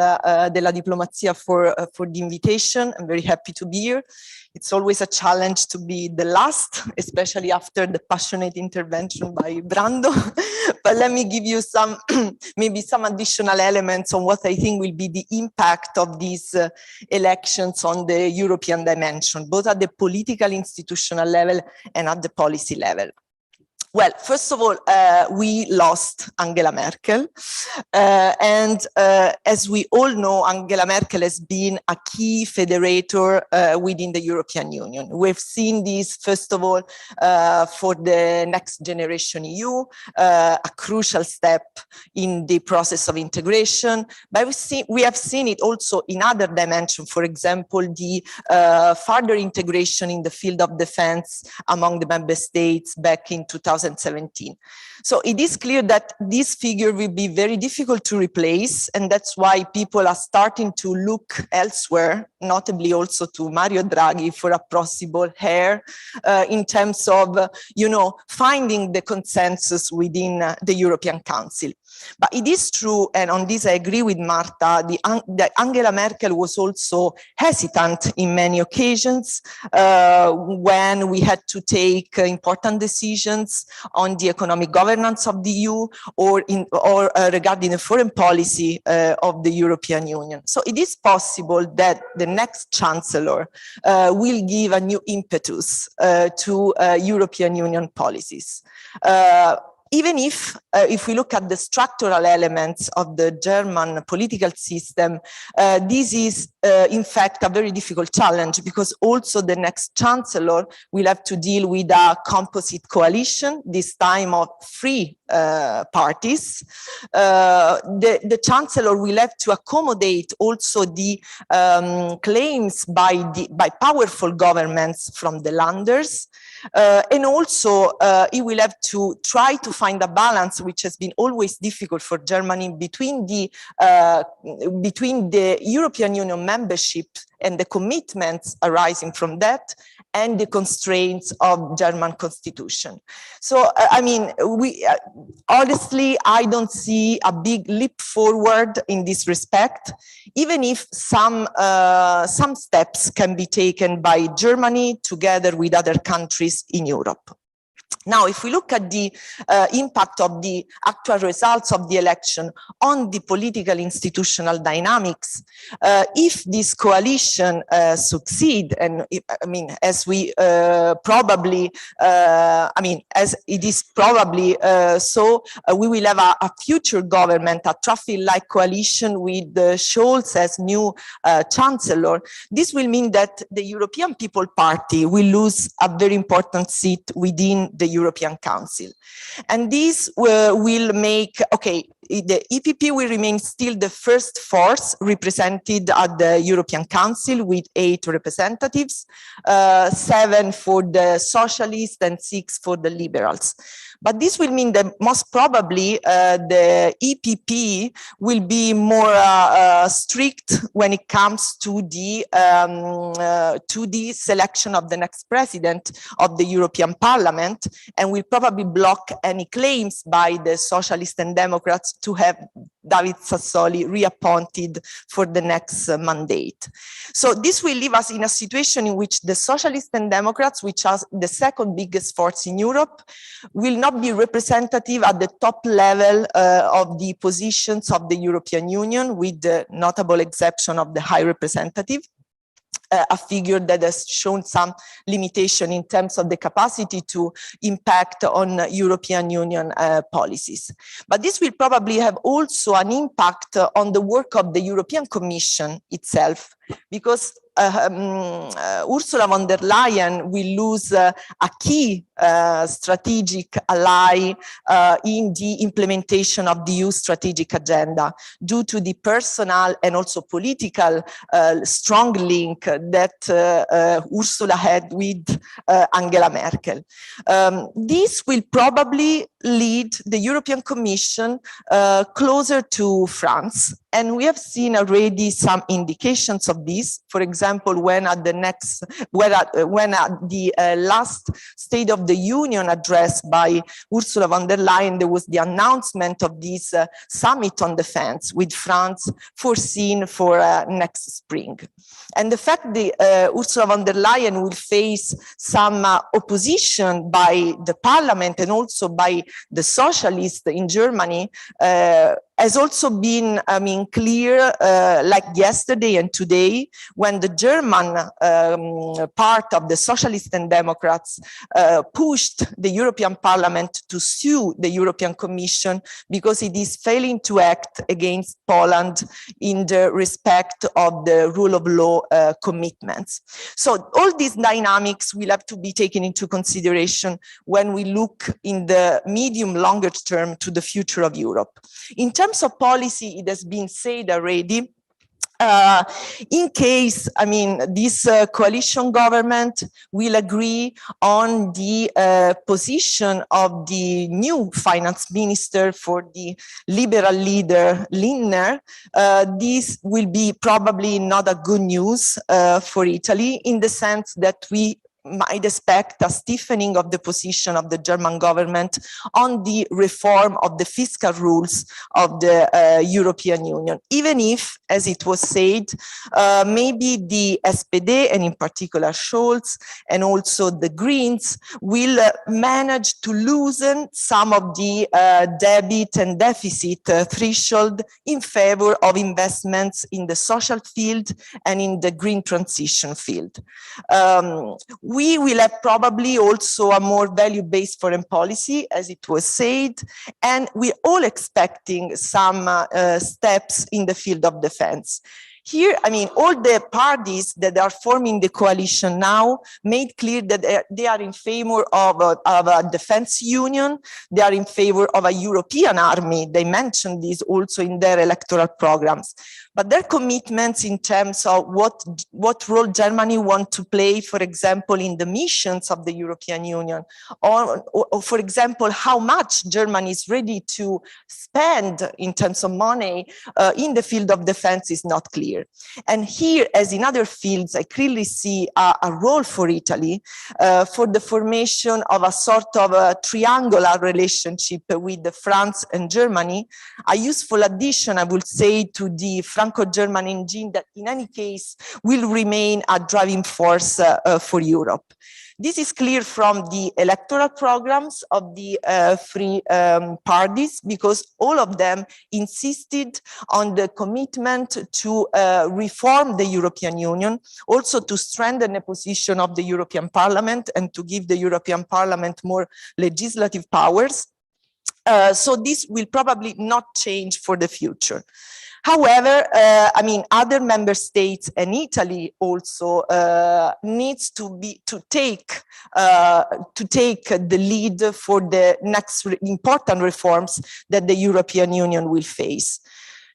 della Diplomazia for the invitation. I'm very happy to be here. It's always a challenge to be the last, especially after the passionate intervention by Brando. But let me give you some, maybe some additional elements on what I think will be the impact of these elections on the European dimension, both at the political institutional level and at the policy level. Well, first of all, we lost Angela Merkel. And as we all know, Angela Merkel has been a key federator within the European Union. We've seen this, first of all, for the next generation EU, a crucial step in the process of integration. But we have seen it also in other dimensions, for example, the further integration in the field of defense among the member states back in 2017. So it is clear that this figure will be very difficult to replace, and that's why people are starting to look elsewhere, notably also to Mario Draghi for a possible heir in terms of, finding the consensus within the European Council. But it is true, and on this I agree with Marta, that Angela Merkel was also hesitant in many occasions when we had to take important decisions on the economic governance of the EU or regarding the foreign policy of the European Union. So it is possible that the next Chancellor will give a new impetus to European Union policies. Even if we look at the structural elements of the German political system, this is in fact a very difficult challenge, because also the next Chancellor will have to deal with a composite coalition, this time of three parties. The Chancellor will have to accommodate also the claims by powerful governments from the Landers, and also he will have to try to find a balance, which has been always difficult for Germany, between the European Union membership and the commitments arising from that, and the constraints of German constitution. So, I mean, honestly, I don't see a big leap forward in this respect, even if some steps can be taken by Germany together with other countries in Europe. Now, if we look at the impact of the actual results of the election on the political institutional dynamics, if this coalition succeed, and I mean, as we probably, as it is probably so, we will have a future government, a trophy-like coalition with Scholz as new chancellor. This will mean that the European People Party will lose a very important seat within the European Council. And this will make, okay, the EPP will remain still the first force represented at the European Council with 8 representatives, 7 for the Socialists and 6 for the Liberals. But this will mean that most probably the EPP will be more strict when it comes to the selection of the next president of the European Parliament, and will probably block any claims by the Socialists and Democrats to have David Sassoli reappointed for the next mandate. So this will leave us in a situation in which the Socialists and Democrats, which are the second biggest force in Europe, will not be representative at the top level of the positions of the European Union, with the notable exception of the High Representative. A figure that has shown some limitation in terms of the capacity to impact on European Union policies. But this will probably have also an impact on the work of the European Commission itself, because Ursula von der Leyen will lose a key strategic ally in the implementation of the EU strategic agenda, due to the personal and also political strong link that Ursula had with Angela Merkel. This will probably lead the European Commission closer to France. And we have seen already some indications of this. For example, when at the last State of the Union address by Ursula von der Leyen, there was the announcement of this summit on defense with France foreseen for next spring. And the fact that Ursula von der Leyen will face some opposition by the parliament and also by the socialists in Germany has also been, clear, like yesterday and today, when the German part of the Socialists and Democrats pushed the European Parliament to sue the European Commission because it is failing to act against Poland in the respect of the rule of law commitments. So all these dynamics will have to be taken into consideration when we look in the medium longer term to the future of Europe. In terms of policy, it has been said already, in case, this coalition government will agree on the position of the new finance minister for the liberal leader, Lindner, this will be probably not a good news for Italy, in the sense that we might expect a stiffening of the position of the German government on the reform of the fiscal rules of the European Union, even if, as it was said, maybe the SPD, and in particular Scholz, and also the Greens, will manage to loosen some of the debit and deficit threshold in favor of investments in the social field and in the green transition field. We will have probably also a more value-based foreign policy, as it was said, and we're all expecting some steps in the field of defense. Here, all the parties that are forming the coalition now made clear that they are in favor of a defense union. They are in favor of a European army. They mentioned this also in their electoral programs. But their commitments in terms of what role Germany wants to play, for example, in the missions of the European Union, or for example, how much Germany is ready to spend in terms of money in the field of defense is not clear. here. And here, as in other fields, I clearly see a role for Italy for the formation of a sort of a triangular relationship with France and Germany, a useful addition, I would say, to the Franco-German engine that in any case will remain a driving force for Europe. This is clear from the electoral programs of the three parties, because all of them insisted on the commitment to reform the European Union, also to strengthen the position of the European Parliament and to give the European Parliament more legislative powers. So this will probably not change for the future. However, I mean, other member states and Italy also needs to take the lead for the next important reforms that the European Union will face.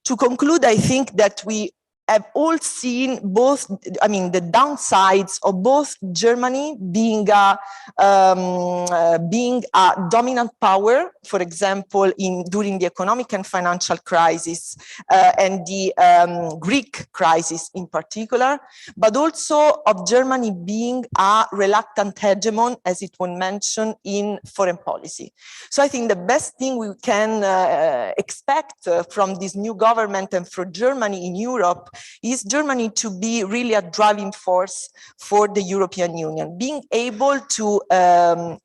To conclude, I think that we have all seen both, I mean, the downsides of both Germany being a dominant power, for example, during the economic and financial crisis and the Greek crisis in particular, but also of Germany being a reluctant hegemon, as it was mentioned, in foreign policy. So I think the best thing we can expect from this new government and for Germany in Europe is Germany to be really a driving force for the European Union, being able to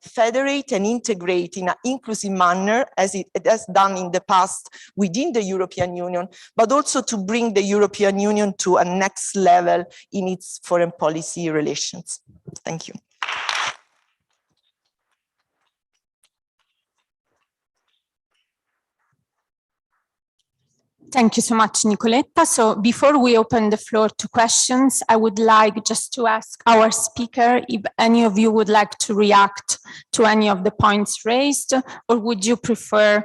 federate and integrate in an inclusive manner, as it has done in the past within the European Union, but also to bring the European Union to a next level in its foreign policy relations. Thank you. Thank you so much, Nicoletta. So before we open the floor to questions, I would like just to ask our speaker if any of you would like to react to any of the points raised, or would you prefer?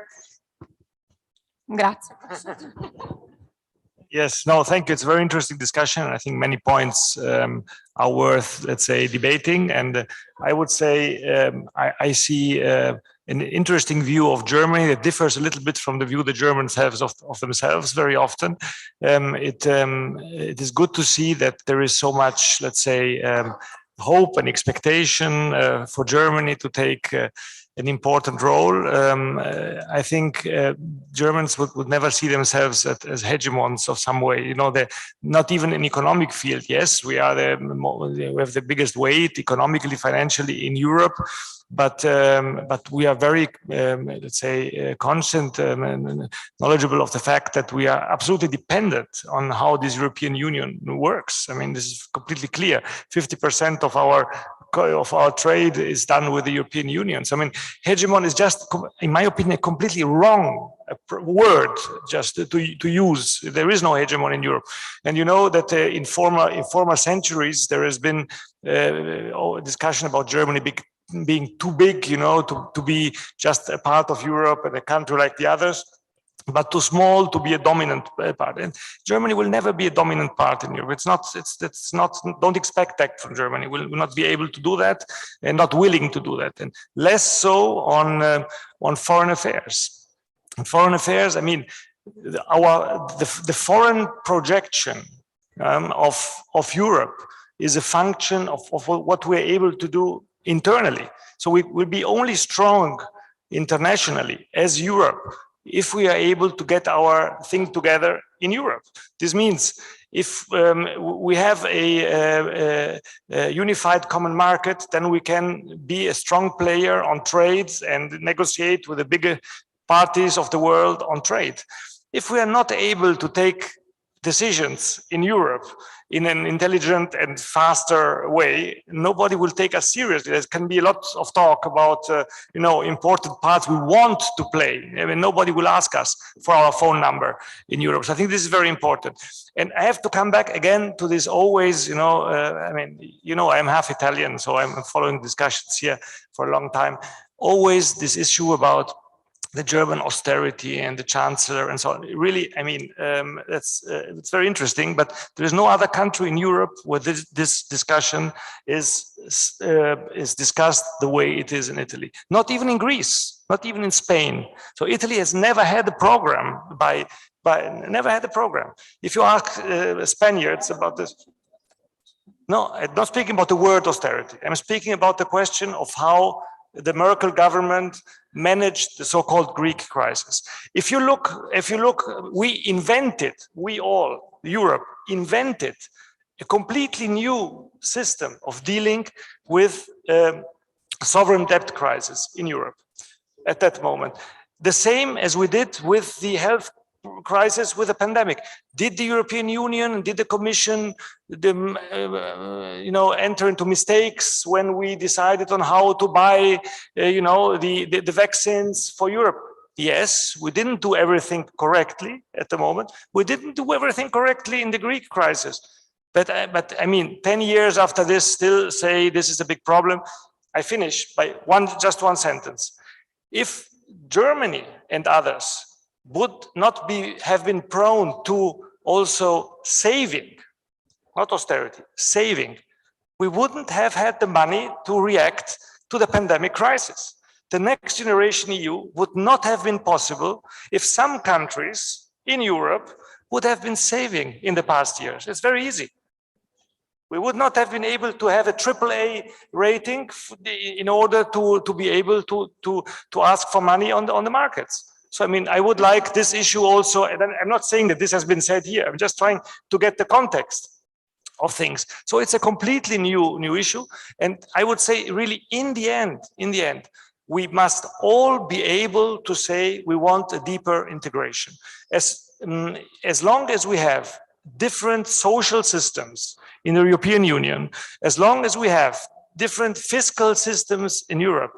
Grazie. Yes, no, thank you. It's a very interesting discussion. I think many points are worth, let's say, debating. And I would say I see an interesting view of Germany that differs a little bit from the view the Germans have of themselves very often. It is good to see that there is so much, let's say, hope and expectation for Germany to take an important role. I think Germans would never see themselves as hegemons of some way. You know, they're not even in economic field. Yes, we are we have the biggest weight economically, financially in Europe. But we are very, let's say, conscious and knowledgeable of the fact that we are absolutely dependent on how this European Union works. I mean, this is completely clear. 50% of our trade is done with the European Union. So I mean, hegemon is just, in my opinion, a completely wrong word just to use. There is no hegemon in Europe. And you know that in former centuries there has been discussion about Germany being too big, you know, to be just a part of Europe and a country like the others, but too small to be a dominant part. And Germany will never be a dominant part in Europe. It's not, don't expect that from Germany. We'll not be able to do that and not willing to do that. And less so on foreign affairs. In foreign affairs, I mean, the foreign projection of Europe is a function of what we're able to do internally. So we will be only strong internationally as Europe if we are able to get our thing together in Europe. This means if we have a unified common market, then we can be a strong player on trades and negotiate with the bigger parties of the world on trade. If we are not able to take decisions in Europe in an intelligent and faster way, nobody will take us seriously. There can be a lot of talk about, you know, important parts we want to play. I mean, nobody will ask us for our phone number in Europe. So I think this is very important. And I have to come back again to this always, you know, I mean, you know, I'm half Italian, so I'm following discussions here for a long time. Always this issue about the German austerity and the chancellor and so on. Really, I mean, it's very interesting, but there is no other country in Europe where this discussion is discussed the way it is in Italy. Not even in Greece, not even in Spain. So Italy has never had a program by but never had a program. If you ask Spaniards about this, no, I'm not speaking about the word austerity. I'm speaking about the question of how the Merkel government managed the so-called Greek crisis. If you look, we all, Europe, invented a completely new system of dealing with sovereign debt crisis in Europe at that moment. The same as we did with the health crisis with the pandemic. Did the European Union, did the Commission, enter into mistakes when we decided on how to buy, the vaccines for Europe? Yes, we didn't do everything correctly at the moment. We didn't do everything correctly in the Greek crisis. But I mean, 10 years after this, still say this is a big problem. I finish by just one sentence. If Germany and others would not have been prone to also saving, not austerity, saving, we wouldn't have had the money to react to the pandemic crisis. The next generation EU would not have been possible if some countries in Europe would have been saving in the past years. It's very easy. We would not have been able to have a AAA rating in order to be able to ask for money on the markets. So, I mean, I would like this issue also, and I'm not saying that this has been said here, I'm just trying to get the context of things. So it's a completely new issue. And I would say really in the end, we must all be able to say we want a deeper integration. As long as we have different social systems in the European Union, as long as we have different fiscal systems in Europe,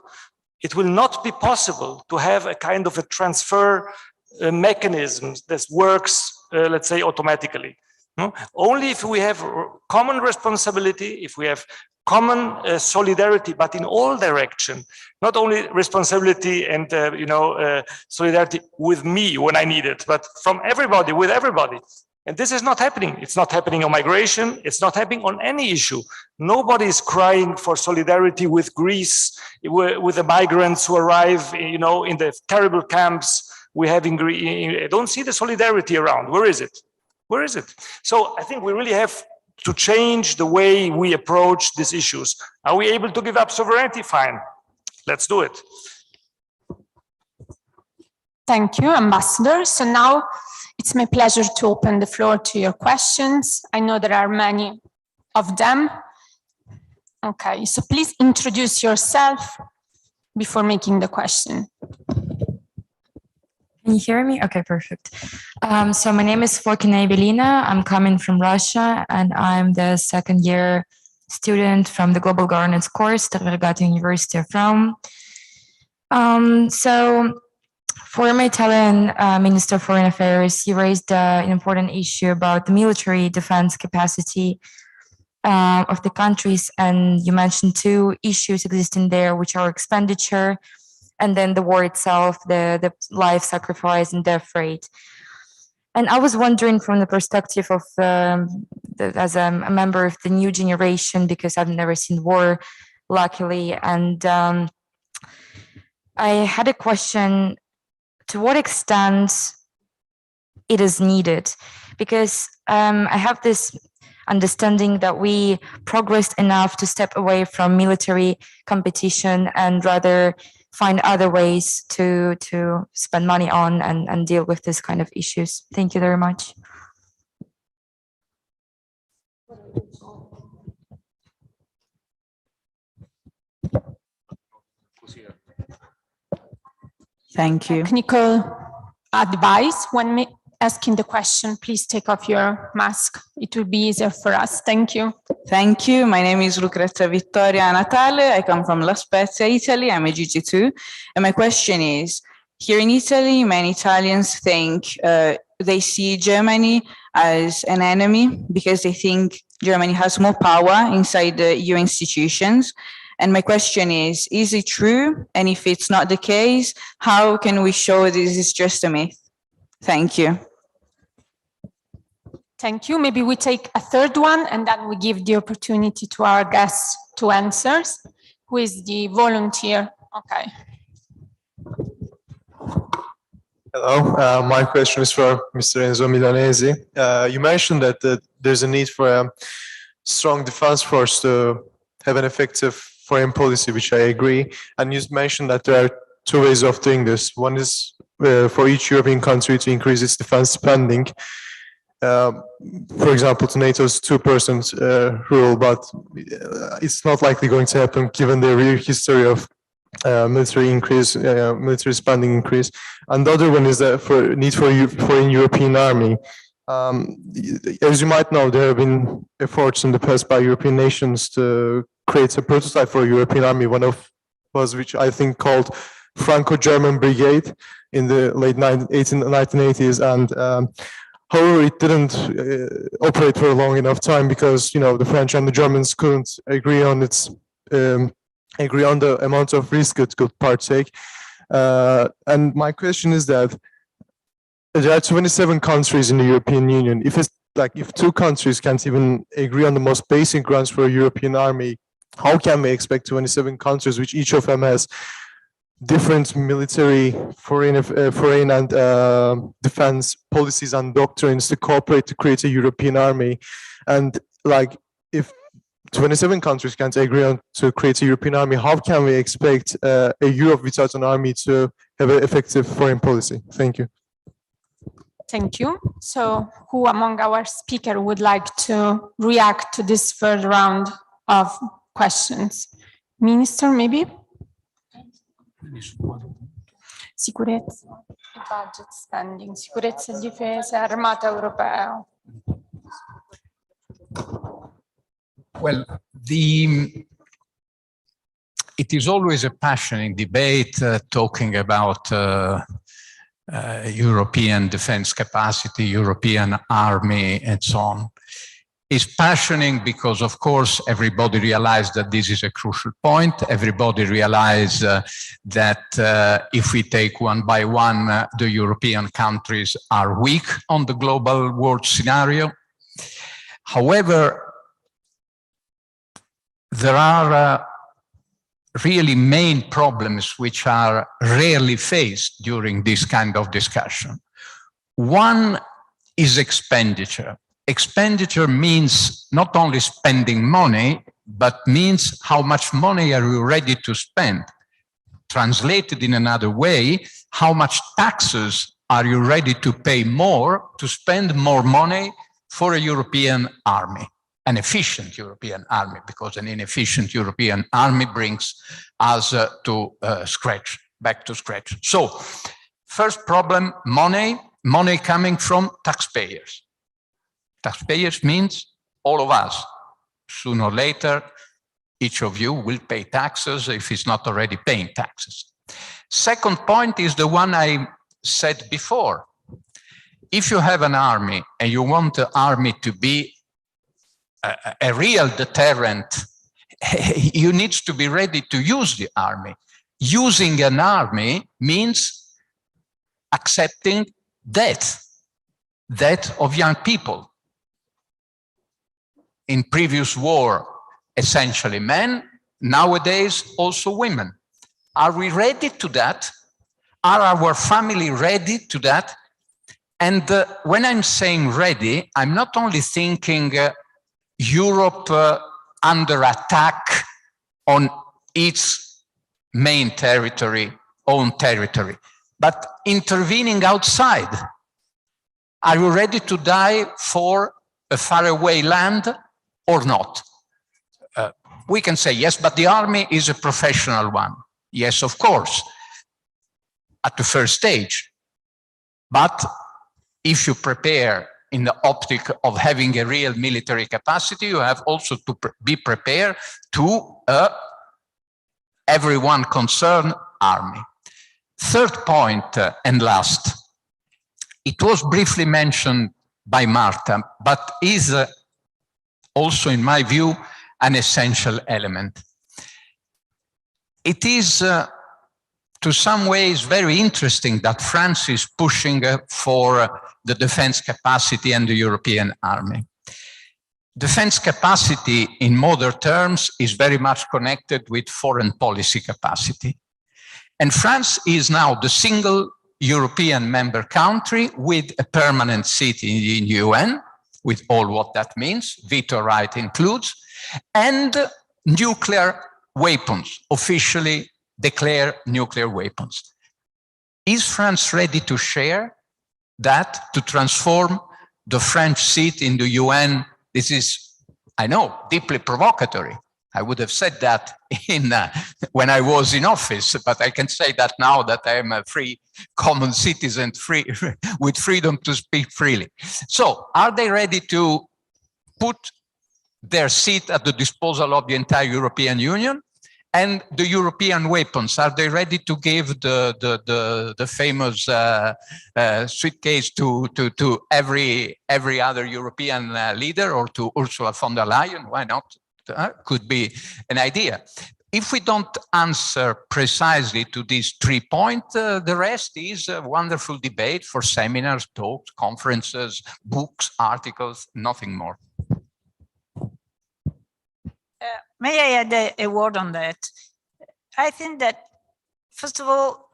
it will not be possible to have a kind of a transfer mechanism that works, let's say, automatically. No? Only if we have common responsibility, if we have common solidarity, but in all directions, not only responsibility and solidarity with me when I need it, but from everybody, with everybody. And this is not happening. It's not happening on migration. It's not happening on any issue. Nobody is crying for solidarity with Greece, with the migrants who arrive, in the terrible camps we have in Greece. I don't see the solidarity around. Where is it? Where is it? So I think we really have to change the way we approach these issues. Are we able to give up sovereignty? Fine. Let's do it. Thank you, Ambassador. So now it's my pleasure to open the floor to your questions. I know there are many of them. Okay, so please introduce yourself before making the question. Can you hear me? Okay, perfect. So my name is Forkina Evelina. I'm coming from Russia, and I'm the second-year student from the Global Governance course at Vergata University of Rome. So former Italian Minister of Foreign Affairs, you raised an important issue about the military defense capacity of the countries, and you mentioned two issues existing there, which are expenditure and then the war itself, the life sacrifice and death rate. And I was wondering from the perspective of, as a member of the new generation, because I've never seen war, luckily, and I had a question, to what extent it is needed? Because I have this understanding that we progressed enough to step away from military competition and rather find other ways to spend money on and deal with this kind of issues. Thank you very much. Thank you. Technical advice when asking the question, please take off your mask. It will be easier for us. Thank you. Thank you. My name is Lucrezia Vittoria Natale. I come from La Spezia, Italy. I'm a GG2. And my question is, here in Italy, many Italians think they see Germany as an enemy because they think Germany has more power inside the EU institutions. And my question is it true? And if it's not the case, how can we show this is just a myth? Thank you. Thank you. Maybe we take a third one and then we give the opportunity to our guests to answer. Who is the volunteer? Okay. Hello, my question is for Mr. Enzo Milanesi. You mentioned that there's a need for a strong defense force to have an effective foreign policy, which I agree. And you mentioned that there are two ways of doing this. One is for each European country to increase its defense spending. For example, to NATO's 2% rule, but it's not likely going to happen given the real history of military spending increase. And the other one is that for need for an European army. As you might know, there have been efforts in the past by European nations to create a prototype for a European army. One of was which I think called Franco-German Brigade in the late 1980s, and however, it didn't operate for a long enough time because the French and the Germans couldn't agree on the amount of risk it could partake. And my question is that there are 27 countries in the European Union. If two countries can't even agree on the most basic grounds for a European army, how can we expect 27 countries, which each of them has different military, foreign and defense policies and doctrines, to cooperate to create a European army? And if 27 countries can't agree on to create a European army, how can we expect a Europe without an army to have an effective foreign policy? Thank you. Thank you. So who among our speakers would like to react to this third round of questions? Minister, maybe? Sicurezza, budget spending, sicurezza e difesa, armata europea. Well, it is always a passionate debate talking about European defense capacity, European army, and so on. It's passionate because, of course, everybody realized that this is a crucial point. Everybody realized that if we take one by one, the European countries are weak on the global world scenario. However, there are really main problems which are rarely faced during this kind of discussion. One is expenditure. Expenditure means not only spending money, but means how much money are you ready to spend? Translated in another way, how much taxes are you ready to pay more to spend more money for a European army? An efficient European army, because an inefficient European army brings us back to scratch. So, first problem, money coming from taxpayers. Taxpayers means all of us. Sooner or later, each of you will pay taxes if he's not already paying taxes. Second point is the one I said before. If you have an army and you want the army to be a real deterrent, you need to be ready to use the army. Using an army means accepting death of young people. In previous war, essentially men, nowadays also women. Are we ready to that? Are our family ready to that? And when I'm saying ready, I'm not only thinking Europe under attack on its main territory, own territory, but intervening outside. Are you ready to die for a faraway land or not? We can say yes, but the army is a professional one. Yes, of course, at the first stage. But if you prepare in the optic of having a real military capacity, you have also to be prepared to everyone concerned army. Third point and last, it was briefly mentioned by Marta, but is also, in my view, an essential element. It is, to some ways, very interesting that France is pushing for the defense capacity and the European army. Defense capacity, in modern terms, is very much connected with foreign policy capacity. And France is now the single European member country with a permanent seat in UN, with all what that means, veto right includes, and nuclear weapons, officially declare nuclear weapons. Is France ready to share that, to transform the French seat in the UN? This is, I know, deeply provocatory. I would have said that when I was in office, but I can say that now that I am a free common citizen, with freedom to speak freely. So are they ready to put their seat at the disposal of the entire European Union? And the European weapons, are they ready to give the famous suitcase to every other European leader, or to Ursula von der Leyen? Why not? Could be an idea. If we don't answer precisely to these 3 points, the rest is a wonderful debate for seminars, talks, conferences, books, articles, nothing more. May I add a word on that? I think that, first of all,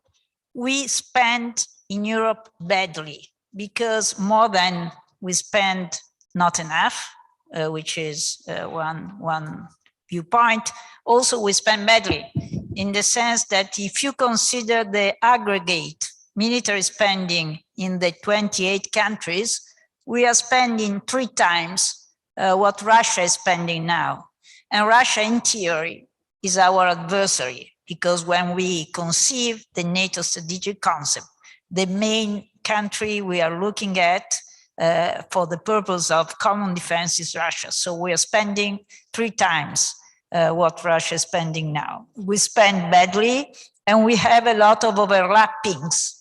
we spend in Europe badly, because more than we spend not enough, which is one viewpoint. Also, we spend badly in the sense that if you consider the aggregate military spending in the 28 countries, we are spending 3 times what Russia is spending now. And Russia, in theory, is our adversary, because when we conceive the NATO strategic concept, the main country we are looking at for the purpose of common defense is Russia. So we are spending 3 times what Russia is spending now. We spend badly, and we have a lot of overlappings.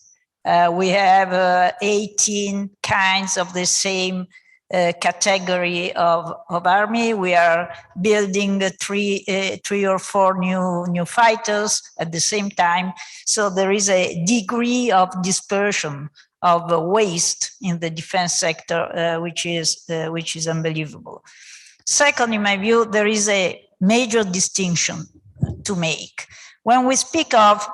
We have 18 kinds of the same category of army. We are building 3 or 4 new fighters at the same time. So there is a degree of dispersion, of waste in the defense sector, which is unbelievable. Second, in my view, there is a major distinction to make. When we speak of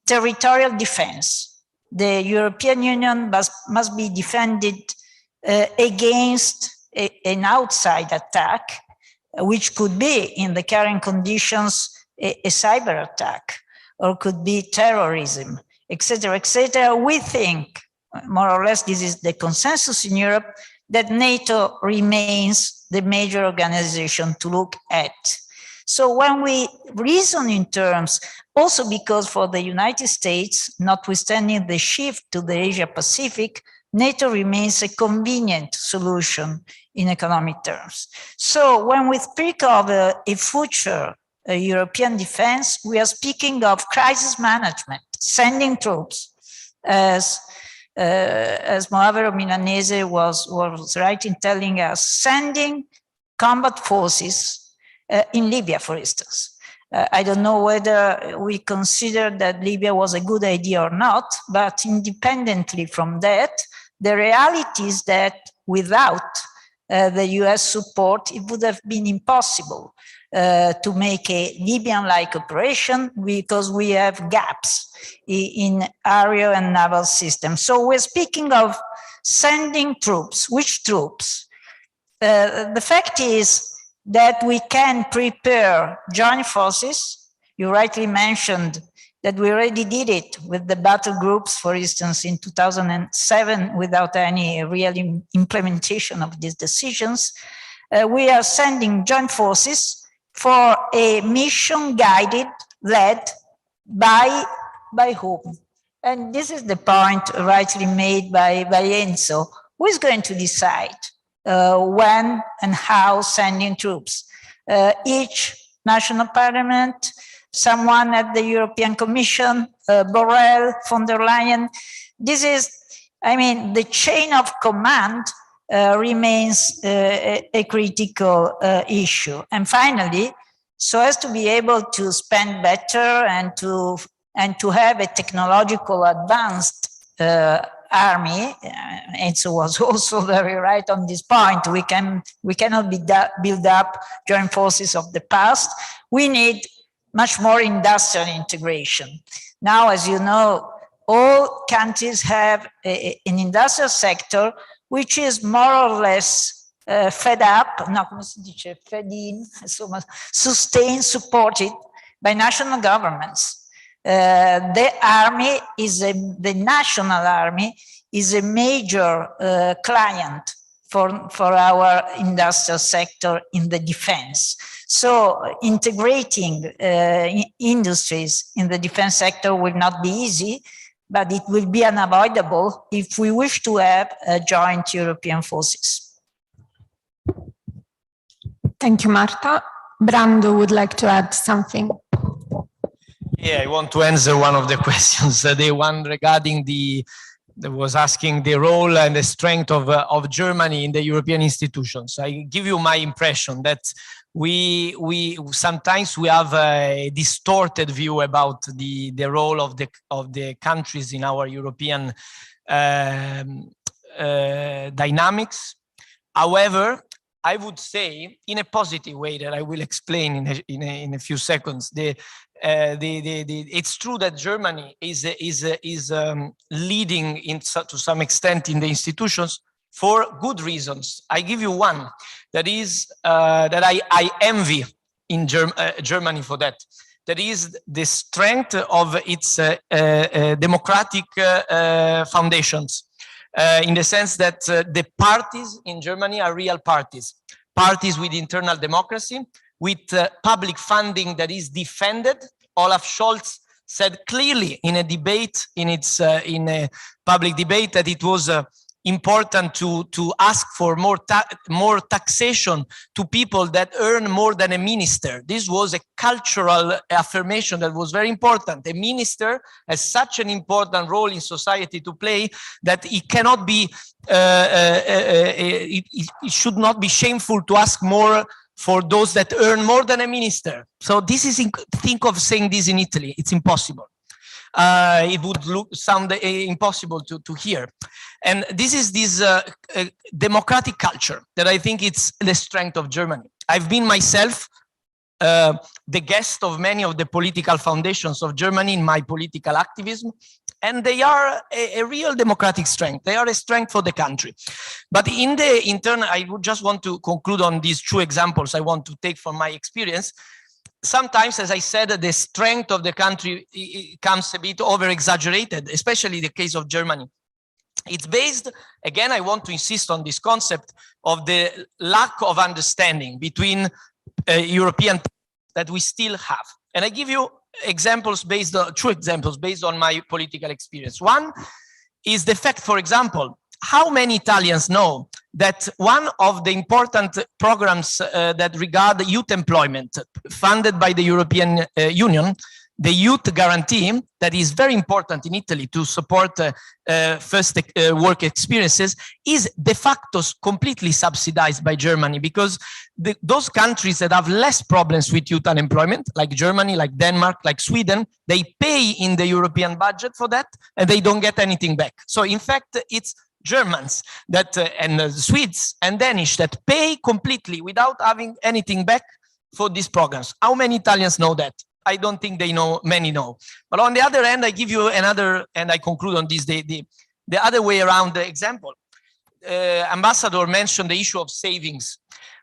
territorial defense, the European Union must be defended against an outside attack, which could be, in the current conditions, a cyber attack, or could be terrorism, etc., etc. We think, more or less, this is the consensus in Europe, that NATO remains the major organization to look at. So when we reason in terms, also because for the United States, notwithstanding the shift to the Asia Pacific, NATO remains a convenient solution in economic terms. So when we speak of a future European defense, we are speaking of crisis management, sending troops, as Moavero Milanese was right in telling us, sending combat forces in Libya, for instance. I don't know whether we consider that Libya was a good idea or not, but independently from that, the reality is that without the US support, it would have been impossible to make a Libyan-like operation, because we have gaps in aerial and naval systems. So we're speaking of sending troops. Which troops? The fact is that we can prepare joint forces. You rightly mentioned that we already did it with the battle groups, for instance, in 2007, without any real implementation of these decisions. We are sending joint forces for a mission guided, led by whom? And this is the point rightly made by Enzo. Who is going to decide when and how sending troops? Each national parliament, someone at the European Commission, Borrell, von der Leyen. This is, I mean, the chain of command remains a critical issue. And finally, so as to be able to spend better and to have a technological advanced army, Enzo was also very right on this point. We cannot build up joint forces of the past. We need much more industrial integration. Now, as you know, all countries have an industrial sector which is more or less fed up, no, come si dice, fed in, insomma, sustained, supported by national governments. The army is the national army is a major client for our industrial sector in the defense. So integrating industries in the defense sector will not be easy, but it will be unavoidable if we wish to have joint European forces. Thank you, Marta. Brando would like to add something. Yeah, I want to answer one of the questions, the one regarding that was asking the role and the strength of Germany in the European institutions. I give you my impression that we sometimes we have a distorted view about the role of the countries in our European dynamics. However, I would say in a positive way that I will explain in a few seconds. It's true that Germany is leading to some extent in the institutions for good reasons. I give you one that is that I envy in Germany for that. That is the strength of its democratic foundations. In the sense that the parties in Germany are real parties with internal democracy, with public funding that is defended. Olaf Scholz said clearly in a debate, in a public debate, that it was important to ask for more taxation to people that earn more than a minister. This was a cultural affirmation that was very important. A minister has such an important role in society to play that it cannot be, it should not be shameful to ask more for those that earn more than a minister. So this is, think of saying this in Italy, it's impossible. It would sound impossible to hear. And this is this democratic culture that I think it's the strength of Germany. I've been myself the guest of many of the political foundations of Germany in my political activism, and they are a real democratic strength. They are a strength for the country. But in the internal, I would just want to conclude on these two examples I want to take from my experience. Sometimes, as I said, the strength of the country comes a bit over-exaggerated, especially the case of Germany. It's based, again, I want to insist on this concept of the lack of understanding between European that we still have. And I give you examples based on, two examples based on my political experience. One is the fact, for example, how many Italians know that one of the important programs that regard youth employment funded by the European Union, the youth guarantee, that is very important in Italy to support first work experiences, is de facto completely subsidized by Germany, because those countries that have less problems with youth unemployment, like Germany, like Denmark, like Sweden, they pay in the European budget for that and they don't get anything back. So in fact, it's Germans that and Swedes and Danish that pay completely without having anything back for these programs. How many Italians know that? I don't think they know, many know. But on the other hand, I give you another, and I conclude on this, the other way around the example. Ambassador mentioned the issue of savings.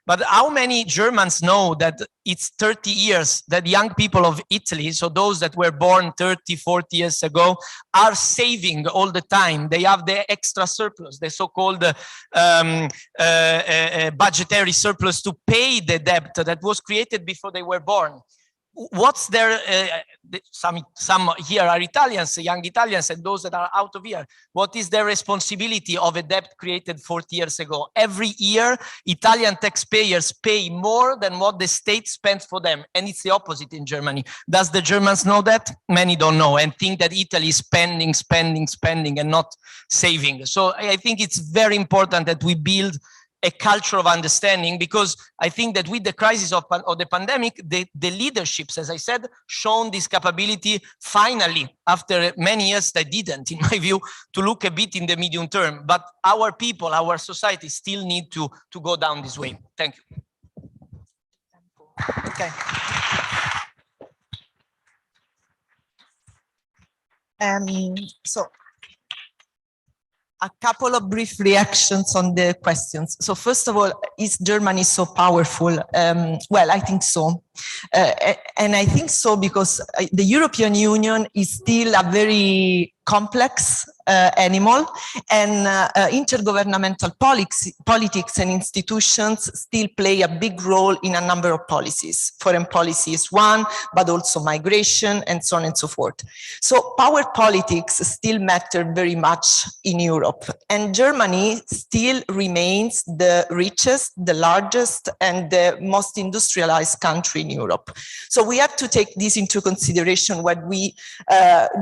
But how many Germans know that it's 30 years that young people of Italy, so those that were born 30, 40 years ago, are saving all the time? They have the extra surplus, the so-called budgetary surplus to pay the debt that was created before they were born. What's their, some here are Italians, young Italians, and those that are out of here. What is their responsibility of a debt created 40 years ago? Every year, Italian taxpayers pay more than what the state spends for them. And it's the opposite in Germany. Does the Germans know that? Many don't know and think that Italy is spending, spending, spending and not saving. So I think it's very important that we build a culture of understanding, because I think that with the crisis of the pandemic, the leaderships, as I said, shown this capability finally, after many years they didn't, in my view, to look a bit in the medium term. But our people, our society still need to go down this way. Thank you. Okay. So a couple of brief reactions on the questions. So first of all, is Germany so powerful? Well, I think so. And I think so because the European Union is still a very complex animal, and intergovernmental politics and institutions still play a big role in a number of policies. Foreign policy is one, but also migration and so on and so forth. So power politics still matter very much in Europe, and Germany still remains the richest, the largest, and the most industrialized country in Europe. So we have to take this into consideration when we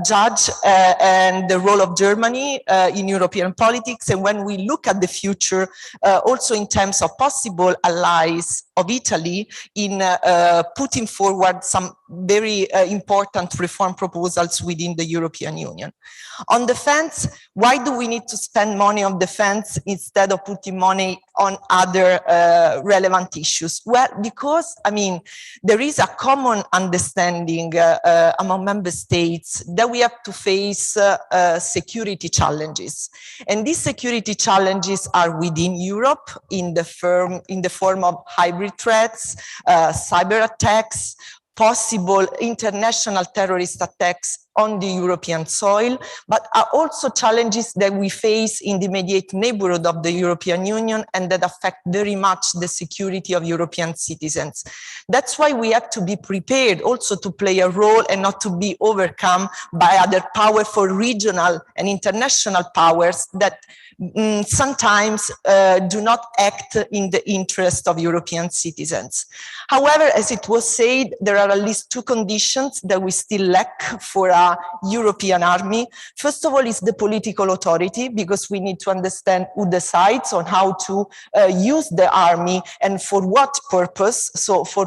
judge and the role of Germany in European politics, and when we look at the future, also in terms of possible allies of Italy in putting forward some very important reform proposals within the European Union. On defense, why do we need to spend money on defense instead of putting money on other relevant issues? Well, because, I mean, there is a common understanding among member states that we have to face security challenges. And these security challenges are within Europe in the form of hybrid threats, cyber attacks, possible international terrorist attacks on the European soil, but are also challenges that we face in the immediate neighborhood of the European Union and that affect very much the security of European citizens. That's why we have to be prepared also to play a role and not to be overcome by other powerful regional and international powers that sometimes do not act in the interest of European citizens. However, as it was said, there are at least two conditions that we still lack for a European army. First of all is the political authority, because we need to understand who decides on how to use the army and for what purpose, so for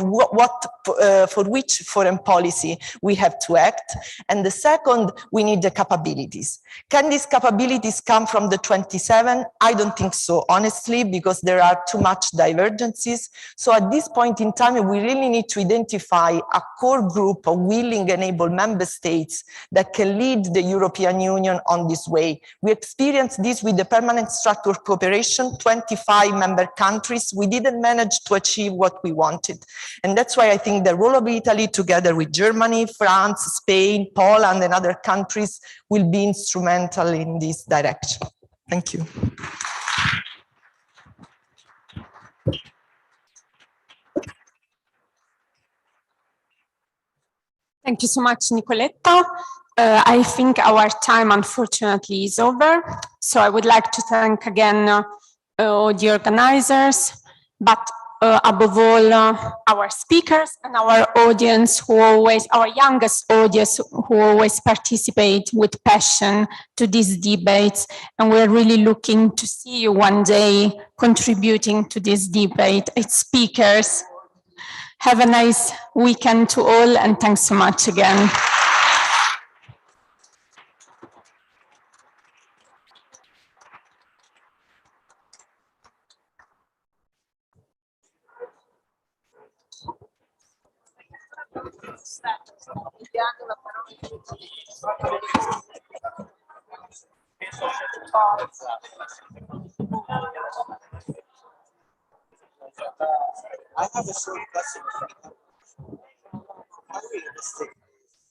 which foreign policy we have to act. And the second, we need the capabilities. Can these capabilities come from the 27? I don't think so, honestly, because there are too much divergences. So at this point in time, we really need to identify a core group of willing and able member states that can lead the European Union on this way. We experienced this with the permanent structured cooperation, 25 member countries. We didn't manage to achieve what we wanted. And that's why I think the role of Italy, together with Germany, France, Spain, Poland, and other countries, will be instrumental in this direction. Thank you. Thank you so much, Nicoletta. I think our time, unfortunately, is over. So I would like to thank again all the organizers, but above all, our speakers and our audience who always, our youngest audience who always participate with passion to these debates. And we're really looking to see you one day contributing to this debate as speakers. Have a nice weekend to all, and thanks so much again. I have a short question. How realistic